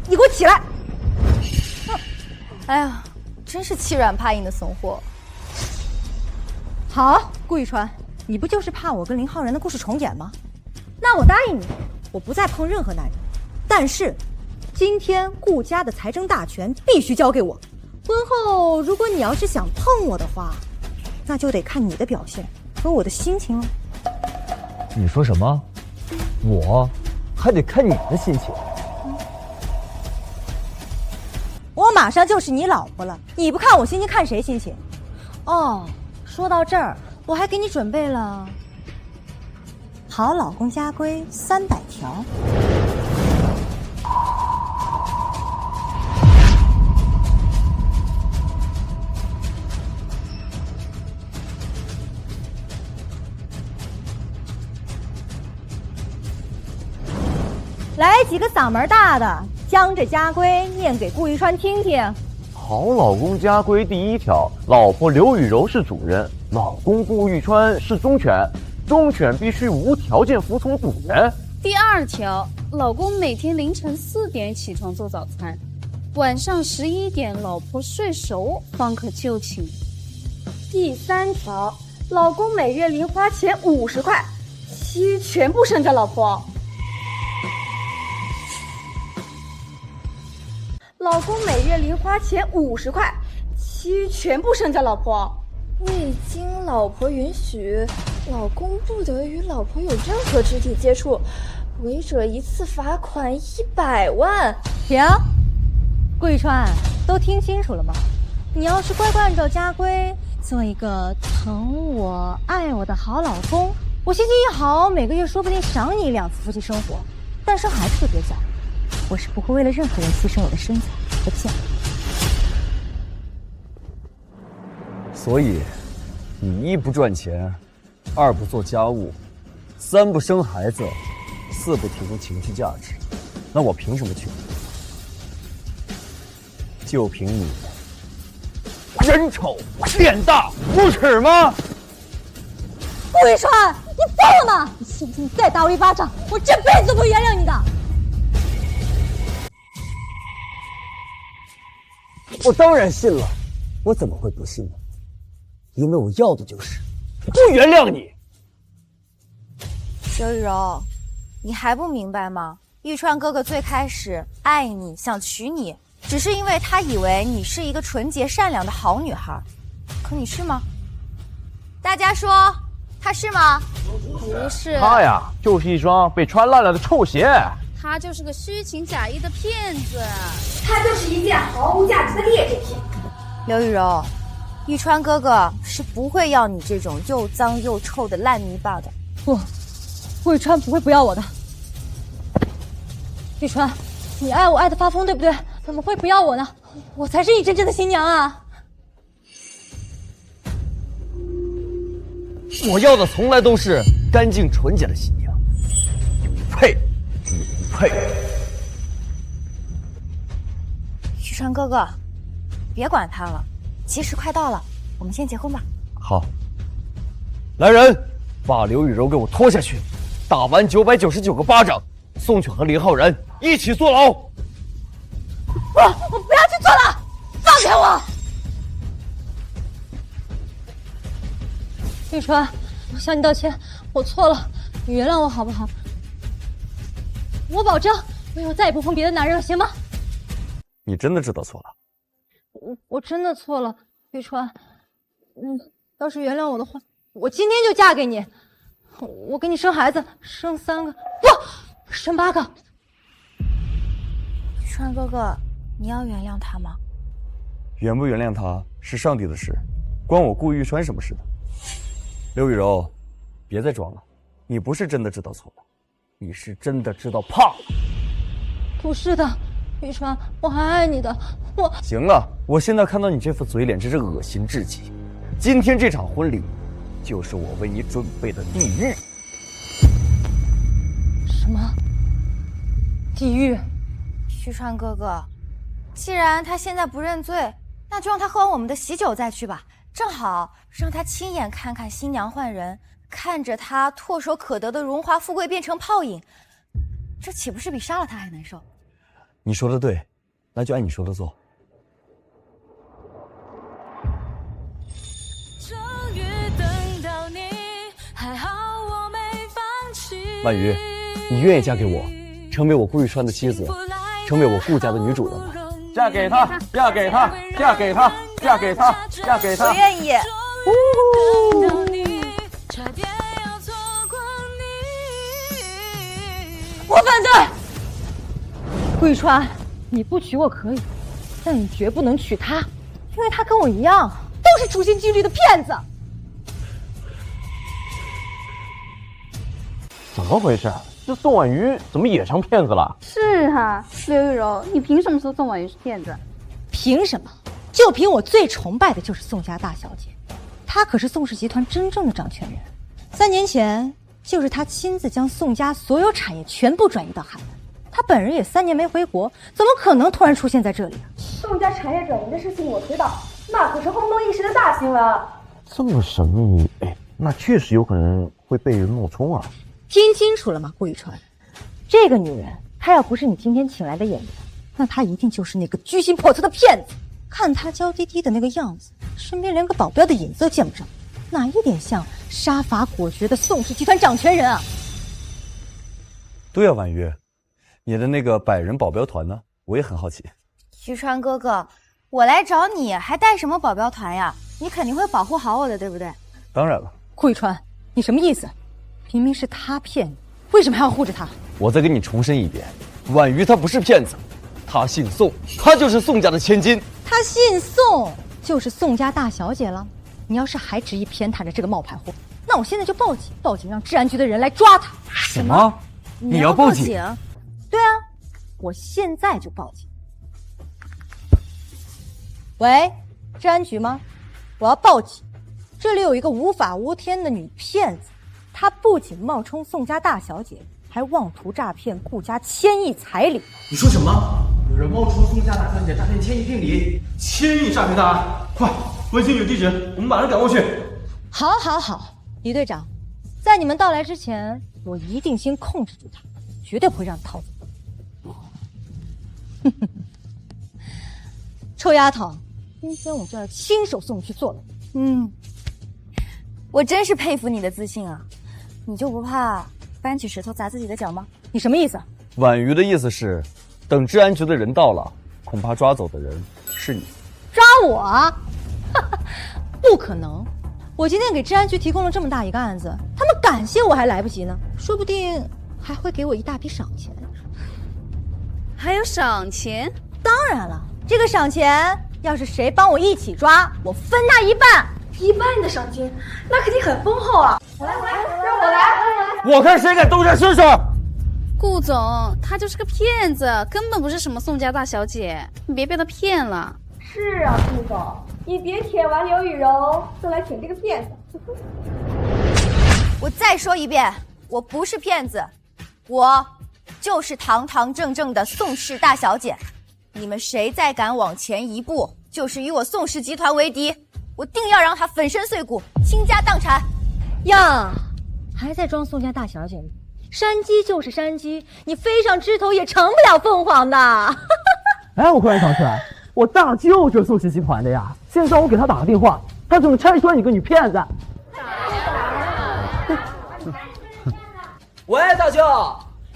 你给我起来！哎呀，真是欺软怕硬的怂货。好，顾玉川，你不就是怕我跟林浩然的故事重演吗？那我答应你，我不再碰任何男人，但是今天顾家的财政大权必须交给我。婚后如果你要是想碰我的话，那就得看你的表现和我的心情了。你说什么？我还得看你的心情。我马上就是你老婆了，你不看我心情，看谁心情？哦，说到这儿，我还给你准备了好老公家规300条。来几个嗓门大的，将这家规念给顾玉川听听。好老公家规第1条，老婆刘雨柔是主人，老公顾玉川是忠犬，忠犬必须无条件服从主人。第2条，老公每天凌晨4点起床做早餐，晚上11点老婆睡熟方可就寝。第3条，老公每月零花钱50块，其余全部剩给老婆。老公每月零花钱50块，其余全部剩给老婆。未经老婆允许，老公不得与老婆有任何肢体接触，违者一次罚款100万。停！顾玉川，都听清楚了吗？你要是乖乖按照家规，做一个疼我、爱我的好老公，我心情一好，每个月说不定赏你2次夫妻生活。但生孩子就别想，我是不会为了任何人牺牲我的身材和健康。所以，你1不赚钱，2不做家务，3不生孩子，4不提供情绪价值，那我凭什么娶你？就凭你人丑脸大无耻吗？顾玉川，你疯了吗？你信不信你再打我1巴掌，我这辈子都不会原谅你的。我当然信了，我怎么会不信呢？因为我要的就是不原谅你。刘雨柔，你还不明白吗？玉川哥哥最开始爱你，想娶你，只是因为他以为你是一个纯洁善良的好女孩。可你是吗？大家说，他是吗？不是。他呀，就是一双被穿烂了的臭鞋。他就是个虚情假意的骗子。他就是一件毫无价值的劣质品。刘雨柔，玉川哥哥是不会要你这种又脏又臭的烂泥巴的。不，顾玉川不会不要我的。玉川，你爱我爱的发疯，对不对？怎么会不要我呢？我才是你真正的新娘啊！我要的从来都是干净纯洁的新娘。你不配，你不配。玉川哥哥，别管他了，吉时快到了，我们先结婚吧。好，来人，把刘雨柔给我拖下去，打完999个巴掌，宋犬和林浩然一起坐牢。我不要去坐了，放开我！玉川，我向你道歉，我错了，你原谅我好不好？我保证，我以后再也不碰别的男人了，行吗？你真的知道错了？我真的错了，玉川。要是原谅我的话，我今天就嫁给你，我给你生孩子，生3个，不，生8个。玉川哥哥，你要原谅他吗？原不原谅他是上帝的事，关我顾玉川什么事的？刘雨柔，别再装了，你不是真的知道错了，你是真的知道怕了。不是的，玉川，我还爱你的。行了，我现在看到你这副嘴脸真是恶心至极。今天这场婚礼，就是我为你准备的地狱。什么？地狱？玉川哥哥，既然他现在不认罪，那就让他喝完我们的喜酒再去吧，正好让他亲眼看看新娘换人，看着他唾手可得的荣华富贵变成泡影，这岂不是比杀了他还难受？你说的对，那就按你说的做。婉瑜，你愿意嫁给我，成为我顾玉川的妻子，成为我顾家的女主人吗？嫁给他，嫁给他，嫁给他，嫁给他，嫁给他。我愿意。我反对。顾玉川，你不娶我可以，但你绝不能娶她，因为她跟我一样，都是处心积虑的骗子。怎么回事？这宋婉瑜怎么也成骗子了？是啊，刘玉柔，你凭什么说宋婉瑜是骗子？凭什么？就凭我最崇拜的就是宋家大小姐，她可是宋氏集团真正的掌权人。3年前，就是她亲自将宋家所有产业全部转移到海外。她本人也3年没回国，怎么可能突然出现在这里啊？宋家产业转移的事情我知道，那可是轰动一时的大新闻。这么神秘，那确实有可能会被人冒充啊。听清楚了吗，顾玉川？这个女人，她要不是你今天请来的演员，那她一定就是那个居心叵测的骗子。看她娇滴滴的那个样子，身边连个保镖的影子都见不着，哪一点像杀伐果决的宋氏集团掌权人啊？对啊，婉瑜，你的那个100人保镖团呢？我也很好奇。徐川哥哥，我来找你还带什么保镖团呀？你肯定会保护好我的，对不对？当然了。顾玉川，你什么意思？明明是他骗你，为什么还要护着他？我再跟你重申一遍，婉瑜她不是骗子，她姓宋，她就是宋家的千金。她姓宋，就是宋家大小姐了。你要是还执意偏袒着这个冒牌货，那我现在就报警，让治安局的人来抓她。什么？你要报警？对啊，我现在就报警。喂，治安局吗？我要报警，这里有一个无法无天的女骗子，她不仅冒充宋家大小姐，还妄图诈骗顾家1000亿彩礼。你说什么？有人冒充宋家大小姐诈骗1000亿聘礼，1000亿诈骗大案！快，微信有地址，我们马上赶过去。好，李队长，在你们到来之前，我一定先控制住她，绝对不会让她逃走。臭丫头，今天我就要亲手送你去坐牢。我真是佩服你的自信啊！你就不怕搬起石头砸自己的脚吗？你什么意思？婉瑜的意思是，等治安局的人到了，恐怕抓走的人是你。抓我？不可能！我今天给治安局提供了这么大一个案子，他们感谢我还来不及呢，说不定还会给我一大笔赏钱。还有赏钱？当然了，这个赏钱要是谁帮我一起抓，我分他一半。1半的赏金，那肯定很丰厚啊！我来，让我来！我看谁敢动这身手！顾总，他就是个骗子，根本不是什么宋家大小姐，你别被他骗了。是啊，顾总，你别舔完刘雨柔，就来舔这个骗子。我再说一遍，我不是骗子，我就是堂堂正正的宋氏大小姐。你们谁再敢往前一步，就是与我宋氏集团为敌，我定要让他粉身碎骨，倾家荡产。呀，还在装宋家大小姐呢？山鸡就是山鸡，你飞上枝头也成不了凤凰的。哎，我忽然想起来，我大舅就是宋氏集团的呀。现在让我给他打个电话，他怎么拆穿你个女骗子？喂，大舅，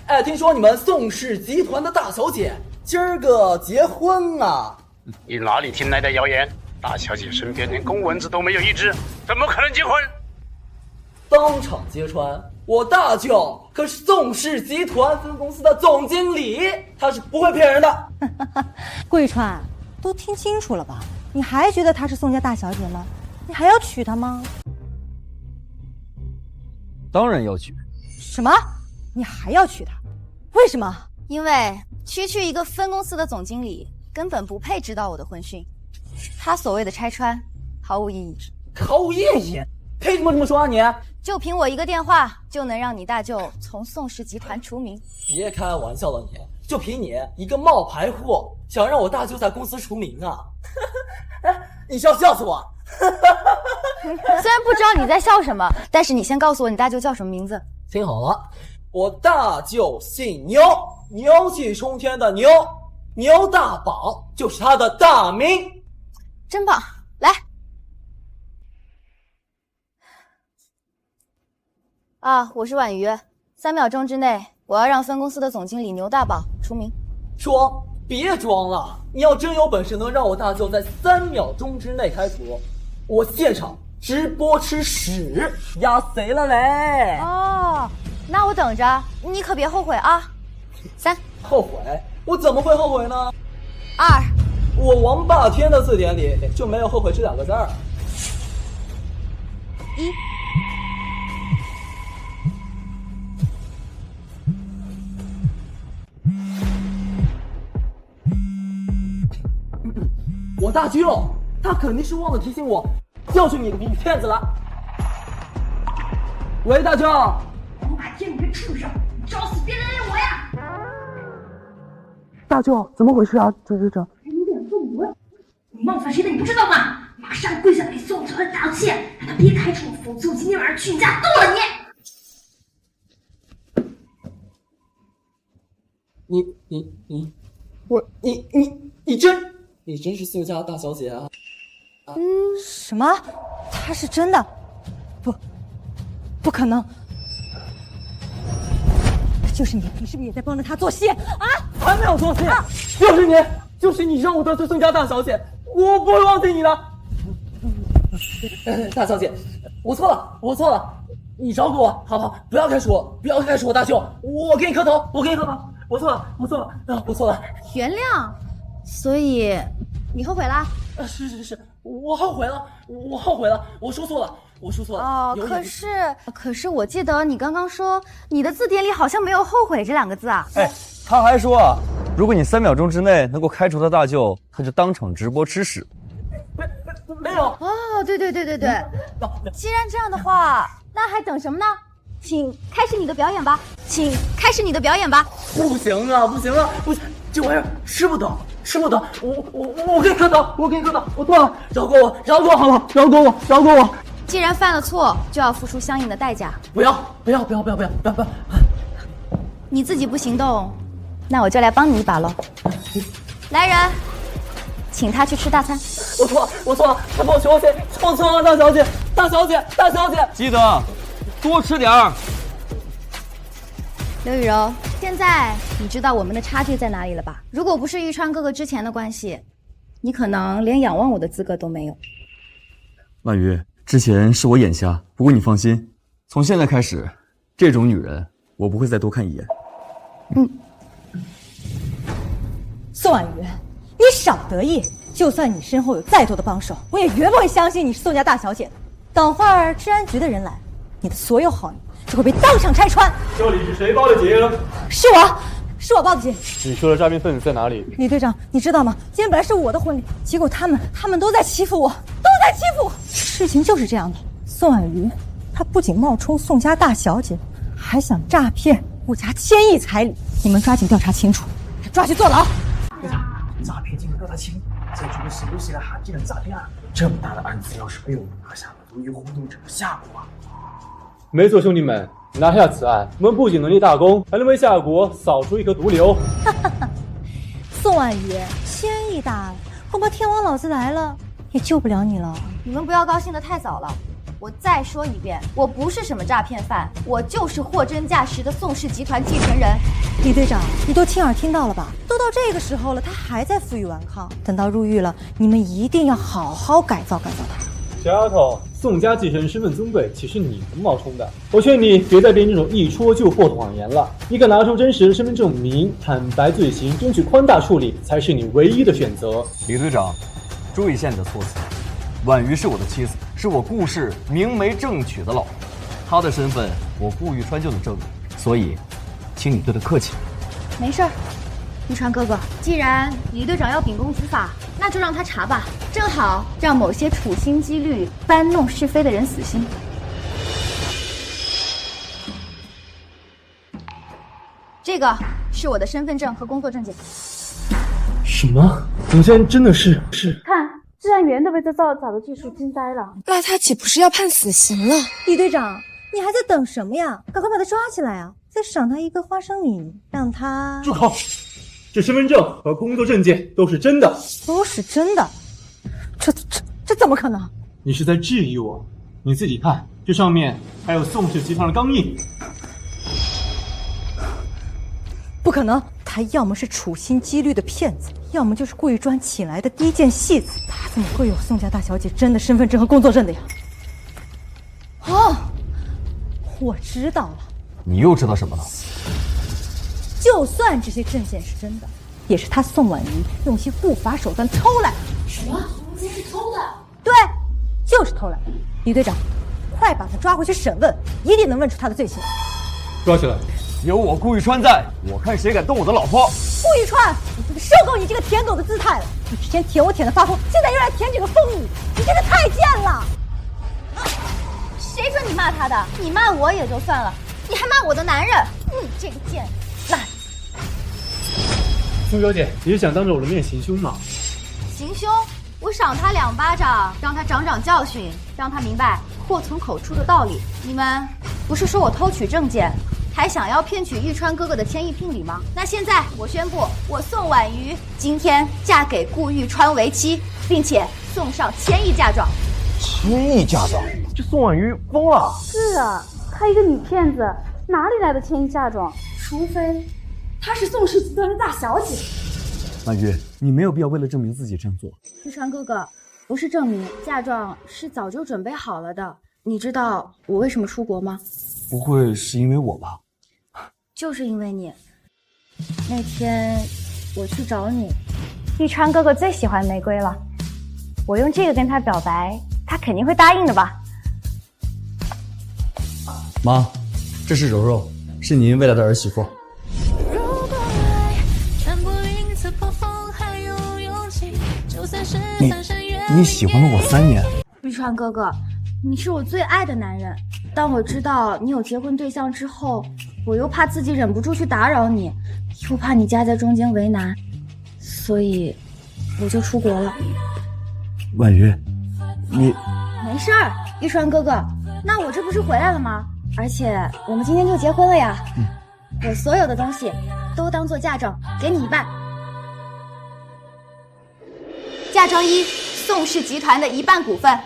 哎，听说你们宋氏集团的大小姐今儿个结婚啊？你哪里听来的谣言？大小姐身边连公蚊子都没有一只，怎么可能结婚？当场揭穿，我大舅可是宋氏集团分公司的总经理，他是不会骗人的。桂川，都听清楚了吧？你还觉得她是宋家大小姐吗？你还要娶她吗？当然要娶。什么？你还要娶她？为什么？因为区一个分公司的总经理根本不配知道我的婚讯，他所谓的拆穿毫无意义。毫无意义？凭什么这么说啊你？就凭我一个电话就能让你大舅从宋氏集团除名？别开玩笑了你，就凭你一个冒牌货，想让我大舅在公司除名啊？你是要笑死我？虽然不知道你在笑什么，但是你先告诉我你大舅叫什么名字。听好了，我大舅姓牛，牛气冲天的牛，牛大宝就是他的大名。真棒，来。啊，我是婉瑜，3秒钟之内，我要让分公司的总经理牛大宝除名。装？别装了！你要真有本事能让我大舅在3秒钟之内开除，我现场直播吃屎压谁了嘞？哦，那我等着，你可别后悔啊！3，后悔？我怎么会后悔呢？2，我王霸天的字典里就没有后悔这2个字儿。1。我大舅，他肯定是忘了提醒我，教训你个女骗子了。喂，大舅。王霸天，你个畜生，你找死别人赖我呀！大舅，怎么回事啊？这你脸不稳，你冒犯谁的你不知道吗？马上跪下给宋哲道歉，让他别开除我，否则我今天晚上去你家剁了你！你真是宋家大小姐啊？什么？她是真的？不可能！就是你，你是不是也在帮着她做戏啊？还没有做戏，就是你让我得罪宋家大小姐，我不会忘记你的。大小姐，我错了，你饶过我，好不好？不要开除我，不要开除我，大舅，我给你磕头，我给你磕头，我错了，我错了，我错了。原谅，所以你后悔啦？是，我后悔了，我说错了。哦，可是我记得你刚刚说你的字典里好像没有后悔这2个字啊。哎，他还说啊，如果你3秒钟之内能够开除他大舅，他就当场直播吃屎。没有。哦，对。既然这样的话，那还等什么呢？请开始你的表演吧，不行啊，这玩意儿吃不得，我给你磕头，我错了，饶过我好吗？饶过我。既然犯了错，就要付出相应的代价。不要！你自己不行动，那我就来帮你一把喽。来人，请他去吃大餐。我错了，他抱歉，我错了，大小姐，记得多吃点儿。刘雨柔，现在你知道我们的差距在哪里了吧？如果不是玉川哥哥之前的关系，你可能连仰望我的资格都没有。婉瑜，之前是我眼瞎，不过你放心，从现在开始，这种女人我不会再多看一眼。宋婉瑜，你少得意！就算你身后有再多的帮手，我也绝不会相信你是宋家大小姐的。等会儿治安局的人来，你的所有好意就会被当场拆穿。这里是谁报的警？是我报的警。你说的诈骗分子在哪里？李队长，你知道吗？今天本来是我的婚礼，结果他们都在欺负我，事情就是这样的。宋婉瑜，她不仅冒充宋家大小姐，还想诈骗顾家1000亿彩礼。你们抓紧调查清楚，抓去坐牢。队长，诈骗金额调查清，这绝对是有史以来罕见的诈骗案。这么大的案子，要是被我们拿下了，对于活动者的下国啊！没错，兄弟们，拿下此案，我们不仅能立大功，还能为夏国扫出一颗毒瘤。宋婉瑜，1000亿大案，恐怕天王老子来了也救不了你了。你们不要高兴得太早了。我再说一遍，我不是什么诈骗犯，我就是货真价实的宋氏集团继承人。李队长，你都亲耳听到了吧？都到这个时候了，他还在负隅顽抗。等到入狱了，你们一定要好好改造他。小丫头，宋家继承人身份尊贵，岂是你能冒充的？我劝你别再编这种一戳就破的谎言了。你敢拿出真实的身份证明，坦白罪行，争取宽大处理，才是你唯一的选择。李队长，注意一下你的措辞。婉瑜是我的妻子，是我顾氏明媒正娶的老婆，她的身份我顾玉川就能证明，所以，请你对她客气。没事儿，玉川哥哥，既然李队长要秉公执法，那就让他查吧，正好让某些处心积虑搬弄是非的人死心。这个是我的身份证和工作证件。什么？总监真的是看。治安员都被这造假的技术惊呆了，那他岂不是要判死刑了？李队长，你还在等什么呀？赶快把他抓起来啊！再赏他一个花生米，让他……住口！这身份证和工作证件都是真的，这怎么可能？你是在质疑我？你自己看，这上面还有宋氏集团的钢印。不可能，他要么是处心积虑的骗子，要么就是故意专请来的低贱戏子。他怎么会有宋家大小姐真的身份证和工作证的呀？哦，我知道了。你又知道什么了？就算这些证件是真的，也是他宋婉瑜用些不法手段偷来的。什么？这是偷的？对，就是偷来的。李队长，快把他抓回去审问，一定能问出他的罪行。抓起来！有我顾玉川在，我看谁敢动我的老婆。顾玉川，我真的受够你这个舔狗的姿态了！你之前舔我舔的发疯，现在又来舔这个疯女，你真的太贱了！谁说你骂他的？你骂我也就算了，你还骂我的男人，你这个贱烂子！宋小姐，你是想当着我的面行凶吗？行凶？我赏他2巴掌，让他长长教训，让他明白祸从口出的道理。你们不是说我偷取证件，还想要骗取玉川哥哥的千亿聘礼吗？那现在我宣布，我宋婉瑜今天嫁给顾玉川为妻，并且送上1000亿嫁妆。1000亿嫁妆？这宋婉瑜疯了！是啊，她一个女骗子，哪里来的1000亿嫁妆？除非她是宋氏集团的大小姐。婉瑜，你没有必要为了证明自己这样做。玉川哥哥，不是证明，嫁妆是早就准备好了的。你知道我为什么出国吗？不会是因为我吧？就是因为你。那天我去找你，玉川哥哥最喜欢玫瑰了，我用这个跟他表白，他肯定会答应的吧？妈，这是柔柔，是您未来的儿媳妇。你喜欢了我3年。玉川哥哥，你是我最爱的男人，当我知道你有结婚对象之后，我又怕自己忍不住去打扰你，又怕你夹在中间为难，所以我就出国了。婉瑜，你没事儿，玉川哥哥，那我这不是回来了吗？而且我们今天就结婚了呀。我所有的东西都当做嫁妆，给你一半。嫁妆1，宋氏集团的1半股份。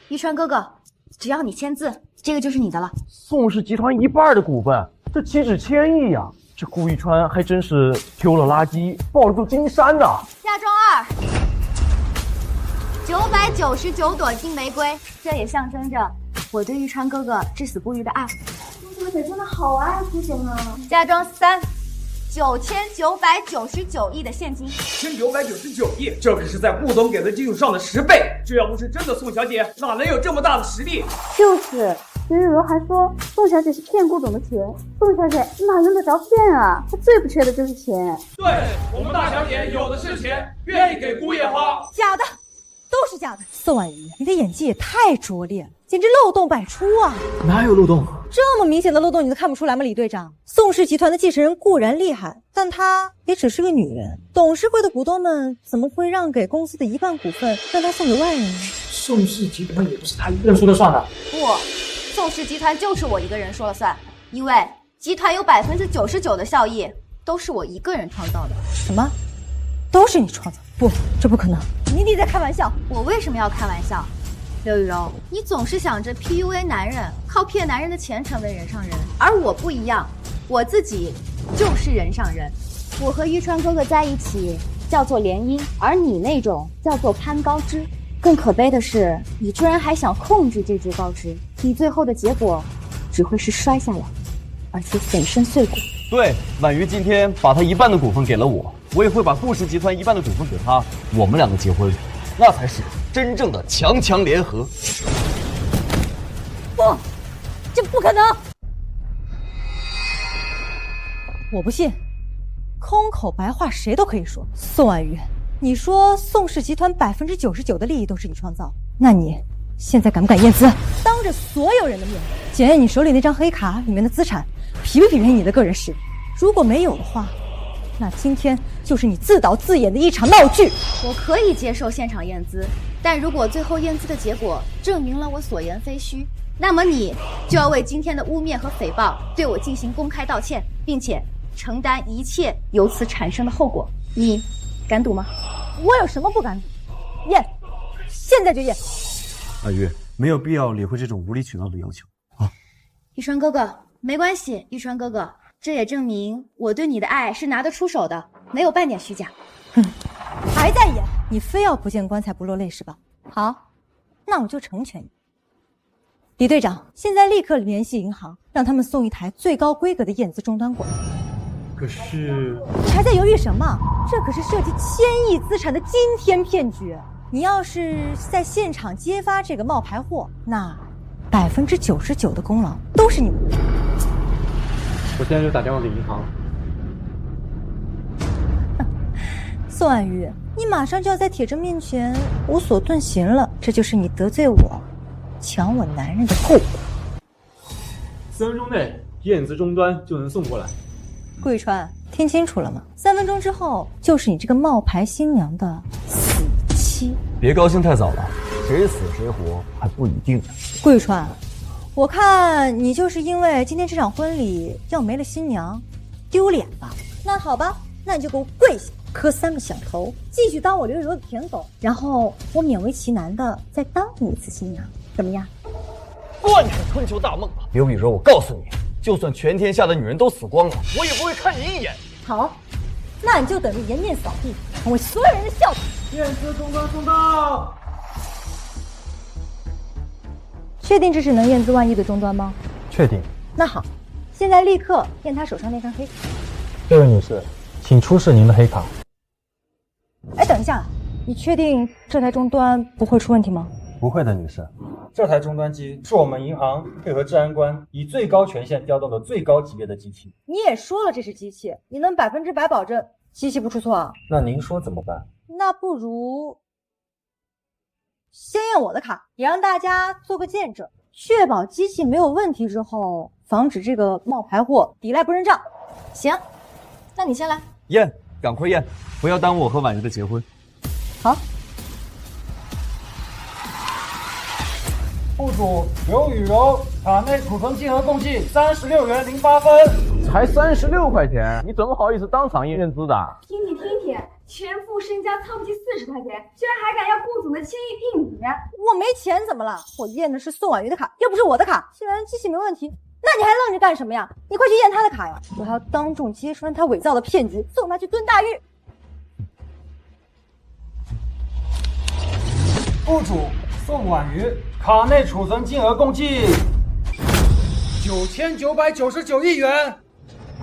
玉川哥哥，只要你签字，这个就是你的了。宋氏集团1半的股份，这岂止千亿呀！这顾玉川还真是丢了垃圾，抱了座金山呐！嫁妆2，999朵金玫瑰，这也象征着我对玉川哥哥至死不渝的爱。顾小姐真的好爱顾总啊！嫁妆3，9999亿的现金，1999亿，这可是在顾总给的基础上的10倍。这要不是真的，宋小姐哪能有这么大的实力？就是，刘雨柔还说宋小姐是骗顾总的钱，宋小姐哪用得着骗啊？她最不缺的就是钱。对，我们大小姐有的是钱，愿意给顾爷花。假的，都是假的。宋婉瑜，你的演技也太拙劣了，简直漏洞百出啊！哪有漏洞？这么明显的漏洞你都看不出来吗，李队长？宋氏集团的继承人固然厉害，但她也只是个女人。董事会的股东们怎么会让给公司的1半股份让她送给外人呢？宋氏集团也不是她一个人说了算的。不，宋氏集团就是我一个人说了算，因为集团有99%的效益都是我一个人创造的。什么？都是你创造？不，这不可能！你一定在开玩笑。我为什么要开玩笑？刘雨柔，你总是想着 PUA 男人，靠骗男人的钱成为人上人，而我不一样，我自己就是人上人。我和玉川哥哥在一起叫做联姻，而你那种叫做攀高枝。更可悲的是，你居然还想控制这株高枝，你最后的结果只会是摔下来，而且粉身碎骨。对，婉瑜今天把她1半的股份给了我，我也会把顾氏集团1半的股份给她，我们2个结婚，那才是真正的强强联合。不，这不可能！我不信，空口白话谁都可以说。宋婉瑜，你说宋氏集团99%的利益都是你创造，那你现在敢不敢验资？当着所有人的面检验你手里那张黑卡里面的资产，匹不匹配你的个人实力？如果没有的话，那今天就是你自导自演的一场闹剧。我可以接受现场验资，但如果最后验资的结果证明了我所言非虚，那么你就要为今天的污蔑和诽谤对我进行公开道歉，并且承担一切由此产生的后果。你敢赌吗？我有什么不敢赌？验，现在就验。婉瑜，没有必要理会这种无理取闹的要求啊。玉川哥哥，没关系，玉川哥哥，这也证明我对你的爱是拿得出手的，没有半点虚假。还在演？你非要不见棺材不落泪是吧？好，那我就成全你。李队长，现在立刻联系银行，让他们送一台最高规格的验资终端过来。可是你还在犹豫什么？这可是涉及1000亿资产的惊天骗局！你要是在现场揭发这个冒牌货，那99%的功劳都是你们的。我现在就打电话给银行。宋婉瑜，你马上就要在铁证面前无所遁形了，这就是你得罪我、抢我男人的后果。3分钟内验资终端就能送过来。顾玉川，听清楚了吗？3分钟之后就是你这个冒牌新娘的死期。别高兴太早了，谁死谁活还不一定呢。顾玉川，我看你就是因为今天这场婚礼要没了新娘，丢脸吧？那好吧，那你就给我跪下，磕3个响头，继续当我刘雨柔的舔狗，然后我勉为其难的再当你一次新娘，怎么样？断开春秋大梦吧，刘雨柔，我告诉你，就算全天下的女人都死光了，我也不会看你一眼。好，那你就等着颜面扫地，成为所有人的笑柄。验资终端送到。确定这是能验资万亿的终端吗？确定。那好，现在立刻验他手上那张黑卡。这位女士，请出示您的黑卡。哎，等一下，你确定这台终端不会出问题吗？不会的，女士。这台终端机是我们银行配合治安官以最高权限调动的最高级别的机器。你也说了这是机器，你能100%保证机器不出错啊？那您说怎么办？那不如先验我的卡，也让大家做个见证，确保机器没有问题之后，防止这个冒牌货抵赖不认账。行，那你先来验，赶快验，不要耽误我和婉瑜的结婚。好。户主刘雨柔，卡内储存金额共计36元08分，才36块钱，你怎么好意思当场验资的？听听，全副身家凑不齐40块钱，居然还敢要顾总的轻易聘礼！我没钱怎么了？我验的是宋婉瑜的卡，又不是我的卡。既然机器没问题，那你还愣着干什么呀？你快去验他的卡呀！我还要当众揭穿他伪造的骗局，送他去蹲大狱。户主宋婉瑜，卡内储存金额共计9999亿元。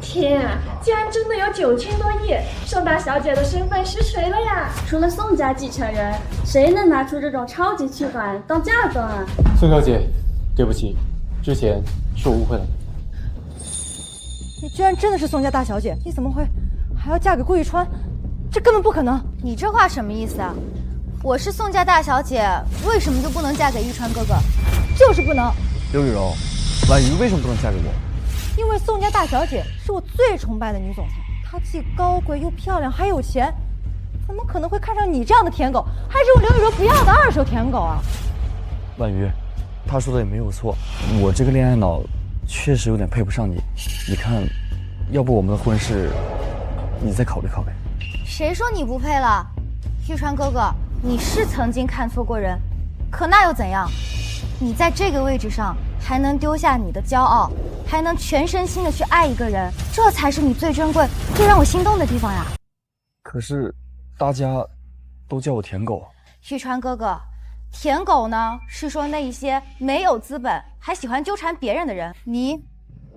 天啊，竟然真的有9000多亿！宋大小姐的身份实锤了呀！除了宋家继承人，谁能拿出这种超级期款当嫁妆啊？宋小姐，对不起，之前是我误会了。你居然真的是宋家大小姐，你怎么会还要嫁给顾玉川？这根本不可能！你这话什么意思啊？我是宋家大小姐，为什么就不能嫁给玉川哥哥？就是不能。刘雨柔，婉瑜为什么不能嫁给我？因为宋家大小姐是我最崇拜的女总裁，她既高贵又漂亮，还有钱，怎么可能会看上你这样的舔狗？还是我刘雨柔不要的二手舔狗啊！婉瑜，他说的也没有错，我这个恋爱脑确实有点配不上你。你看，要不我们的婚事，你再考虑考虑。谁说你不配了？玉川哥哥，你是曾经看错过人，可那又怎样？你在这个位置上还能丢下你的骄傲，还能全身心的去爱一个人，这才是你最珍贵、最让我心动的地方呀。可是，大家都叫我舔狗。玉川哥哥，舔狗呢是说那一些没有资本还喜欢纠缠别人的人，你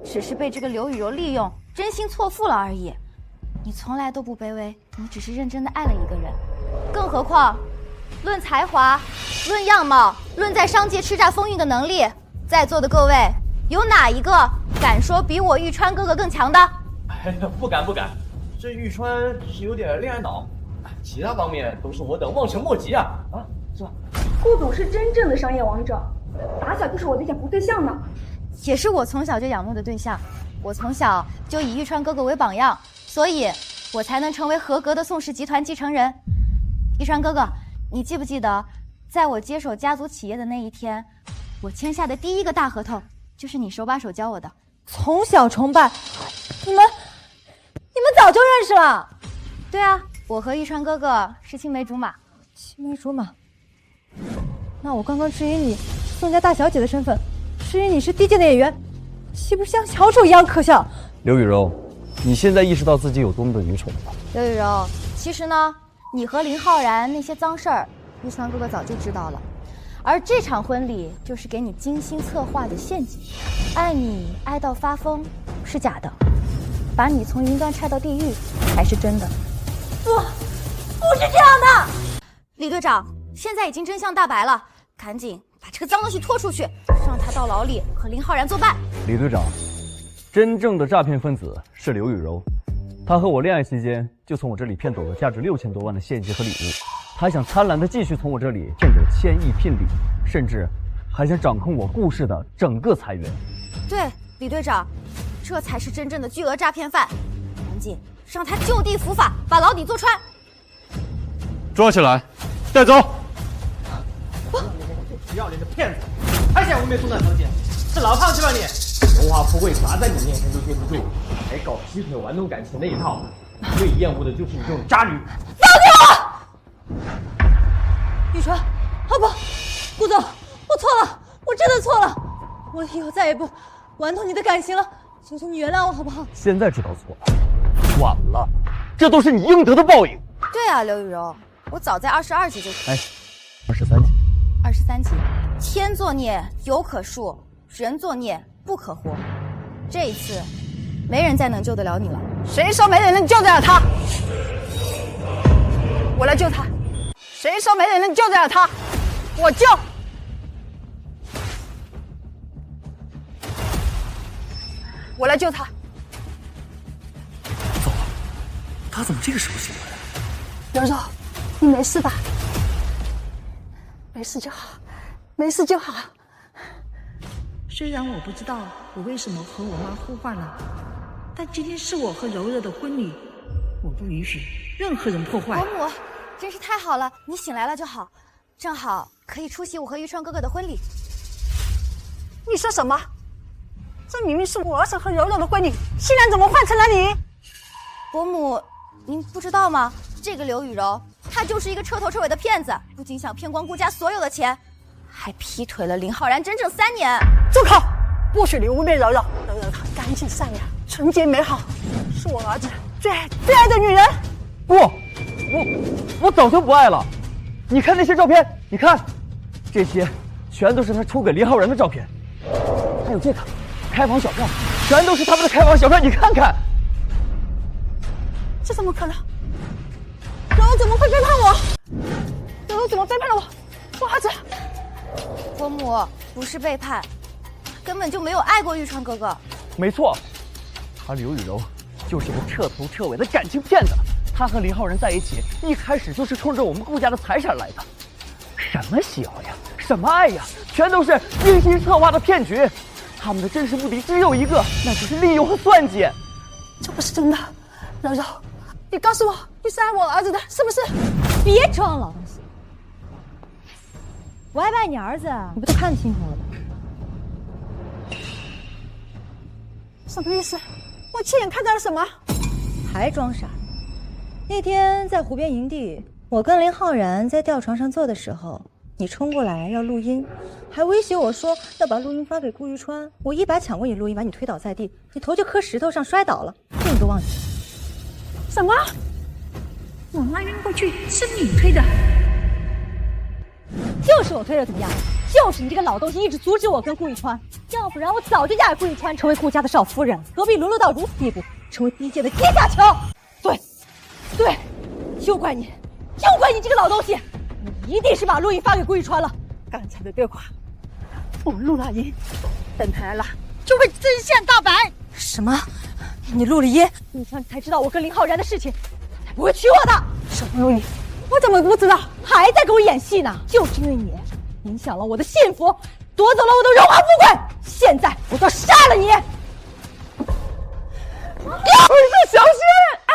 只是被这个刘雨柔利用，真心错付了而已。你从来都不卑微，你只是认真的爱了一个人。更何况，论才华，论样貌，论在商界叱咤风云的能力，在座的各位有哪一个敢说比我玉川哥哥更强的？不敢，这玉川只是有点恋爱脑，其他方面都是我等望尘莫及啊！是吧？顾总是真正的商业王者，打小就是我的养活对象呢，也是我从小就仰慕的对象。我从小就以玉川哥哥为榜样，所以我才能成为合格的宋氏集团继承人。玉川哥哥，你记不记得，在我接手家族企业的那一天，我签下的第一个大合同就是你手把手教我的。从小崇拜，你们早就认识了？对啊，我和玉川哥哥是青梅竹马。青梅竹马？那我刚刚质疑你宋家大小姐的身份，质疑你是低贱的演员，岂不是像小丑一样可笑？刘雨柔，你现在意识到自己有多么的愚蠢了吧？刘雨柔，其实呢，你和林浩然那些脏事儿，玉川哥哥早就知道了。而这场婚礼就是给你精心策划的陷阱，爱你爱到发疯是假的，把你从云端踹到地狱才是真的。不是这样的。李队长，现在已经真相大白了，赶紧把这个脏东西拖出去，让他到牢里和林浩然作伴。李队长，真正的诈骗分子是刘雨柔，她和我恋爱期间就从我这里骗走了价值6000多万的现金和礼物，还想贪婪的继续从我这里骗走1000亿聘礼，甚至还想掌控我顾氏的整个财源。对，李队长，这才是真正的巨额诈骗犯，赶紧让他就地伏法，把牢底坐穿。抓起来，带走。不要脸的骗子，还想污蔑宋大小姐，是老胖去吧你？荣华富贵砸在你面前都接不住，还搞劈腿玩弄感情那一套，最厌恶的就是你这种渣女。放开我！玉川，不，顾总，我错了，我真的错了，我以后再也不玩弄你的感情了，求求你原谅我好不好？现在知道错了，晚了，这都是你应得的报应。对啊，刘雨柔，我早在22级就。23级。23集，天作孽犹可恕，人作孽不可活。这一次，没人再能救得了你了。谁说没人能救得了他？我来救他。谁说没人能救得了他？我救。我来救他。糟了，他怎么这个时候醒来？柔柔，你没事吧？没事就好，没事就好。虽然我不知道我为什么和我妈互换了，但今天是我和柔柔的婚礼，我不允许任何人破坏。伯母，真是太好了，你醒来了就好，正好可以出席我和玉川哥哥的婚礼。你说什么？这明明是我儿子和柔柔的婚礼，现在怎么换成了你？伯母，您不知道吗？这个刘雨柔，她就是一个彻头彻尾的骗子，不仅想骗光顾家所有的钱，还劈腿了林浩然整整3年。住口！不许你污蔑柔柔。柔柔她干净善良，纯洁美好，是我儿子最爱的女人。不，我早就不爱了。你看那些照片，你看，这些全都是他出给林浩然的照片，还有这个开房小票，全都是他们的开房小票，你看看。这怎么可能？柔柔怎么会背叛我？柔柔怎么背叛了我儿子？伯母，不是背叛，根本就没有爱过玉川哥哥。没错，他刘雨柔就是个彻头彻尾的感情骗子。他和林浩然在一起，一开始就是冲着我们顾家的财产来的。什么喜欢呀，什么爱呀，全都是精心策划的骗局。他们的真实目的只有一个，那就是利用和算计。这不是真的，柔柔，你告诉我，你是爱我儿子的，是不是？别装老东西！我爱不爱你儿子，你不都看清楚了吗？什么意思？我亲眼看到了什么？还装傻？那天在湖边营地，我跟林浩然在吊床上坐的时候，你冲过来要录音，还威胁我说要把录音发给顾玉川。我一把抢过你录音，把你推倒在地，你头就磕石头上摔倒了，这你都忘记了？什么？我妈晕过去是你推的？就是我推的，怎么样？就是你这个老东西一直阻止我跟顾玉川，要不然我早就嫁给顾玉川，成为顾家的少夫人，何必沦落到如此地步，成为低贱的阶下囚？对，就怪你这个老东西，你一定是把录音发给顾玉川了。刚才的对话，我们录了音，等他来了就会真相大白。什么？你录了音？顾川才知道我跟林浩然的事情，他才不会娶我的。什么录音？我怎么不知道？还在给我演戏呢！就是因为你影响了我的幸福，夺走了我的荣华富贵，现在我就要杀了你！小心啊！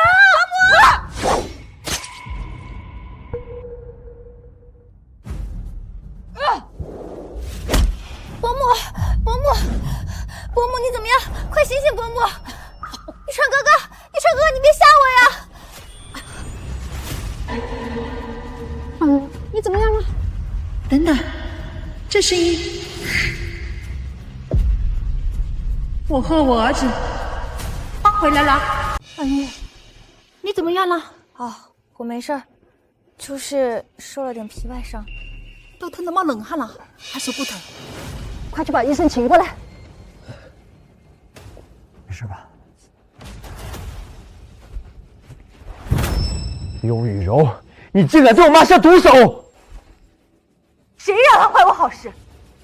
伯母，你怎么样？快醒醒，伯母！玉川哥哥，你别吓我呀！你怎么样了？等等，这声音，我和我儿子搬回来了。阿姨，你怎么样了？哦，我没事儿，就是受了点皮外伤，都疼得冒冷汗了，还说不疼？快去把医生请过来。没事吧？刘雨柔，你竟敢对我妈下毒手！谁让他坏我好事？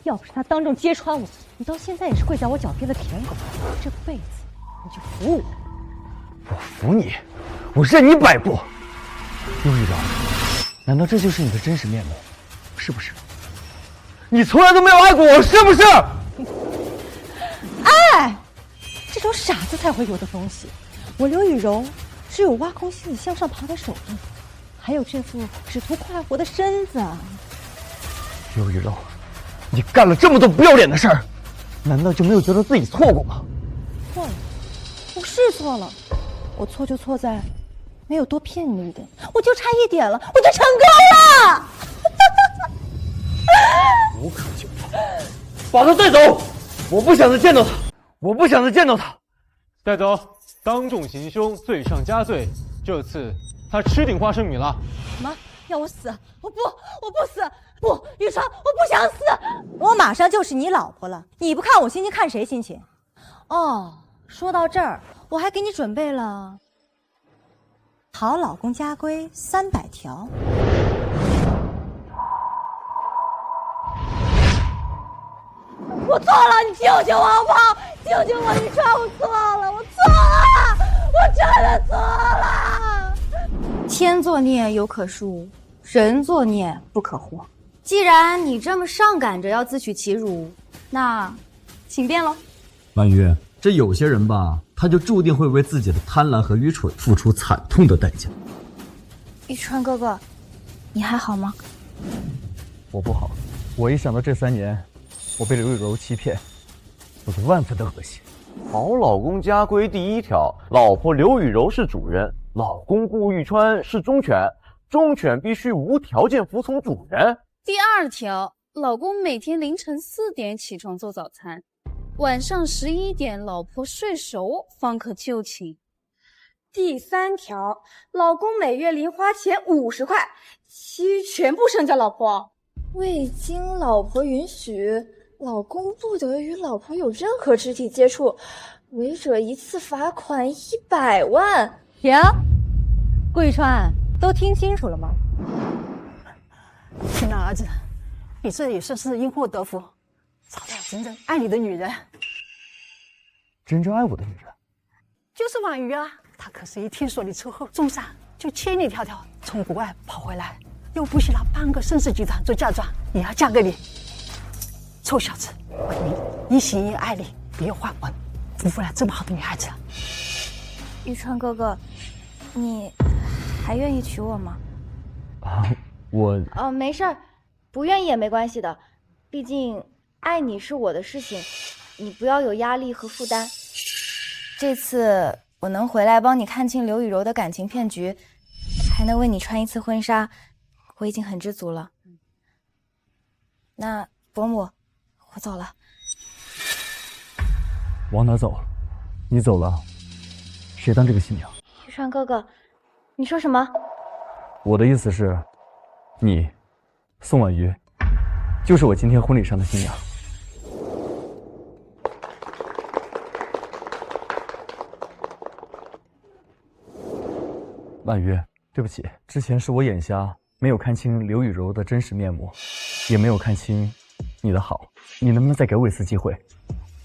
要不是他当众揭穿我，你到现在也是跪在我脚边的舔狗。这辈子你就服我。我服你，我任你摆布。刘雨柔，难道这就是你的真实面目？是不是？你从来都没有爱过我，是不是？爱，这种傻子才会有的东西。我刘雨柔只有挖空心思向上爬的手臂，还有这副只图快活的身子。刘雨柔，你干了这么多不要脸的事儿，难道就没有觉得自己错过吗？错了，我是错了，我错就错在没有多骗你一点，我就差一点了，我就成功了。无可救药，把他带走！我不想再见到他，我不想再见到他。带走，当众行凶，罪上加罪。这次他吃定花生米了。什么？要我死？我不死！不，玉川，我不想死，我马上就是你老婆了，你不看我心情，看谁心情？哦，说到这儿，我还给你准备了讨老公家规300条。我错了，你救救我好不好？救救我，玉川，我错了，我错了，我真的错了。天作孽犹可恕，人作孽不可活。既然你这么上赶着要自取其辱，那请便喽。婉瑜，这有些人吧，他就注定会为自己的贪婪和愚蠢付出惨痛的代价。玉川哥哥，你还好吗？我不好，我一想到这3年我被刘雨柔欺骗，我就万分的恶心。好老公家规第1条，老婆刘雨柔是主人，老公顾玉川是忠犬，忠犬必须无条件服从主人。第2条，老公每天凌晨4点起床做早餐，晚上11点老婆睡熟方可就寝。第3条，老公每月零花钱50块，其余全部剩下老婆。未经老婆允许，老公不得与老婆有任何肢体接触，违者一次罚款100万。停！顾玉川，都听清楚了吗？亲爱儿子，你这也算是因祸得福，找到真正爱你的女人。真正爱我的女人，就是婉瑜啊，她可是一听说你车祸重伤，就千里迢迢从国外跑回来，又不惜拿半个盛世集团做嫁妆，也要嫁给你。臭小子，婉瑜一心一意爱你，别换婚，辜负了这么好的女孩子。玉川哥哥，你还愿意娶我吗？我没事儿，不愿意也没关系的，毕竟爱你是我的事情，你不要有压力和负担。这次我能回来帮你看清刘雨柔的感情骗局，还能为你穿一次婚纱，我已经很知足了。那伯母，我走了。往哪走？你走了，谁当这个新娘？玉川哥哥，你说什么？我的意思是，你，宋婉瑜，就是我今天婚礼上的新娘。婉瑜，对不起，之前是我眼瞎，没有看清刘雨柔的真实面目，也没有看清你的好。你能不能再给我一次机会？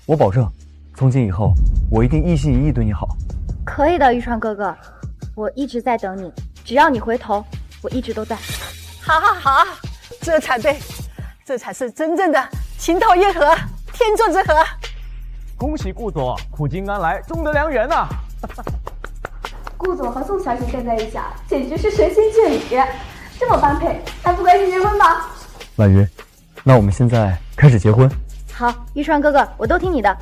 我保证，从今以后，我一定一心一意对你好。可以的，玉川哥哥，我一直在等你，只要你回头，我一直都在。好好好，这才对，这才是真正的情投意合，天作之合。恭喜顾总苦尽甘来，终得良缘呐！顾总和宋小姐站在一起，简直是神仙眷侣，这么般配，还不赶紧结婚吧？婉瑜，那我们现在开始结婚。好，玉川哥哥，我都听你的。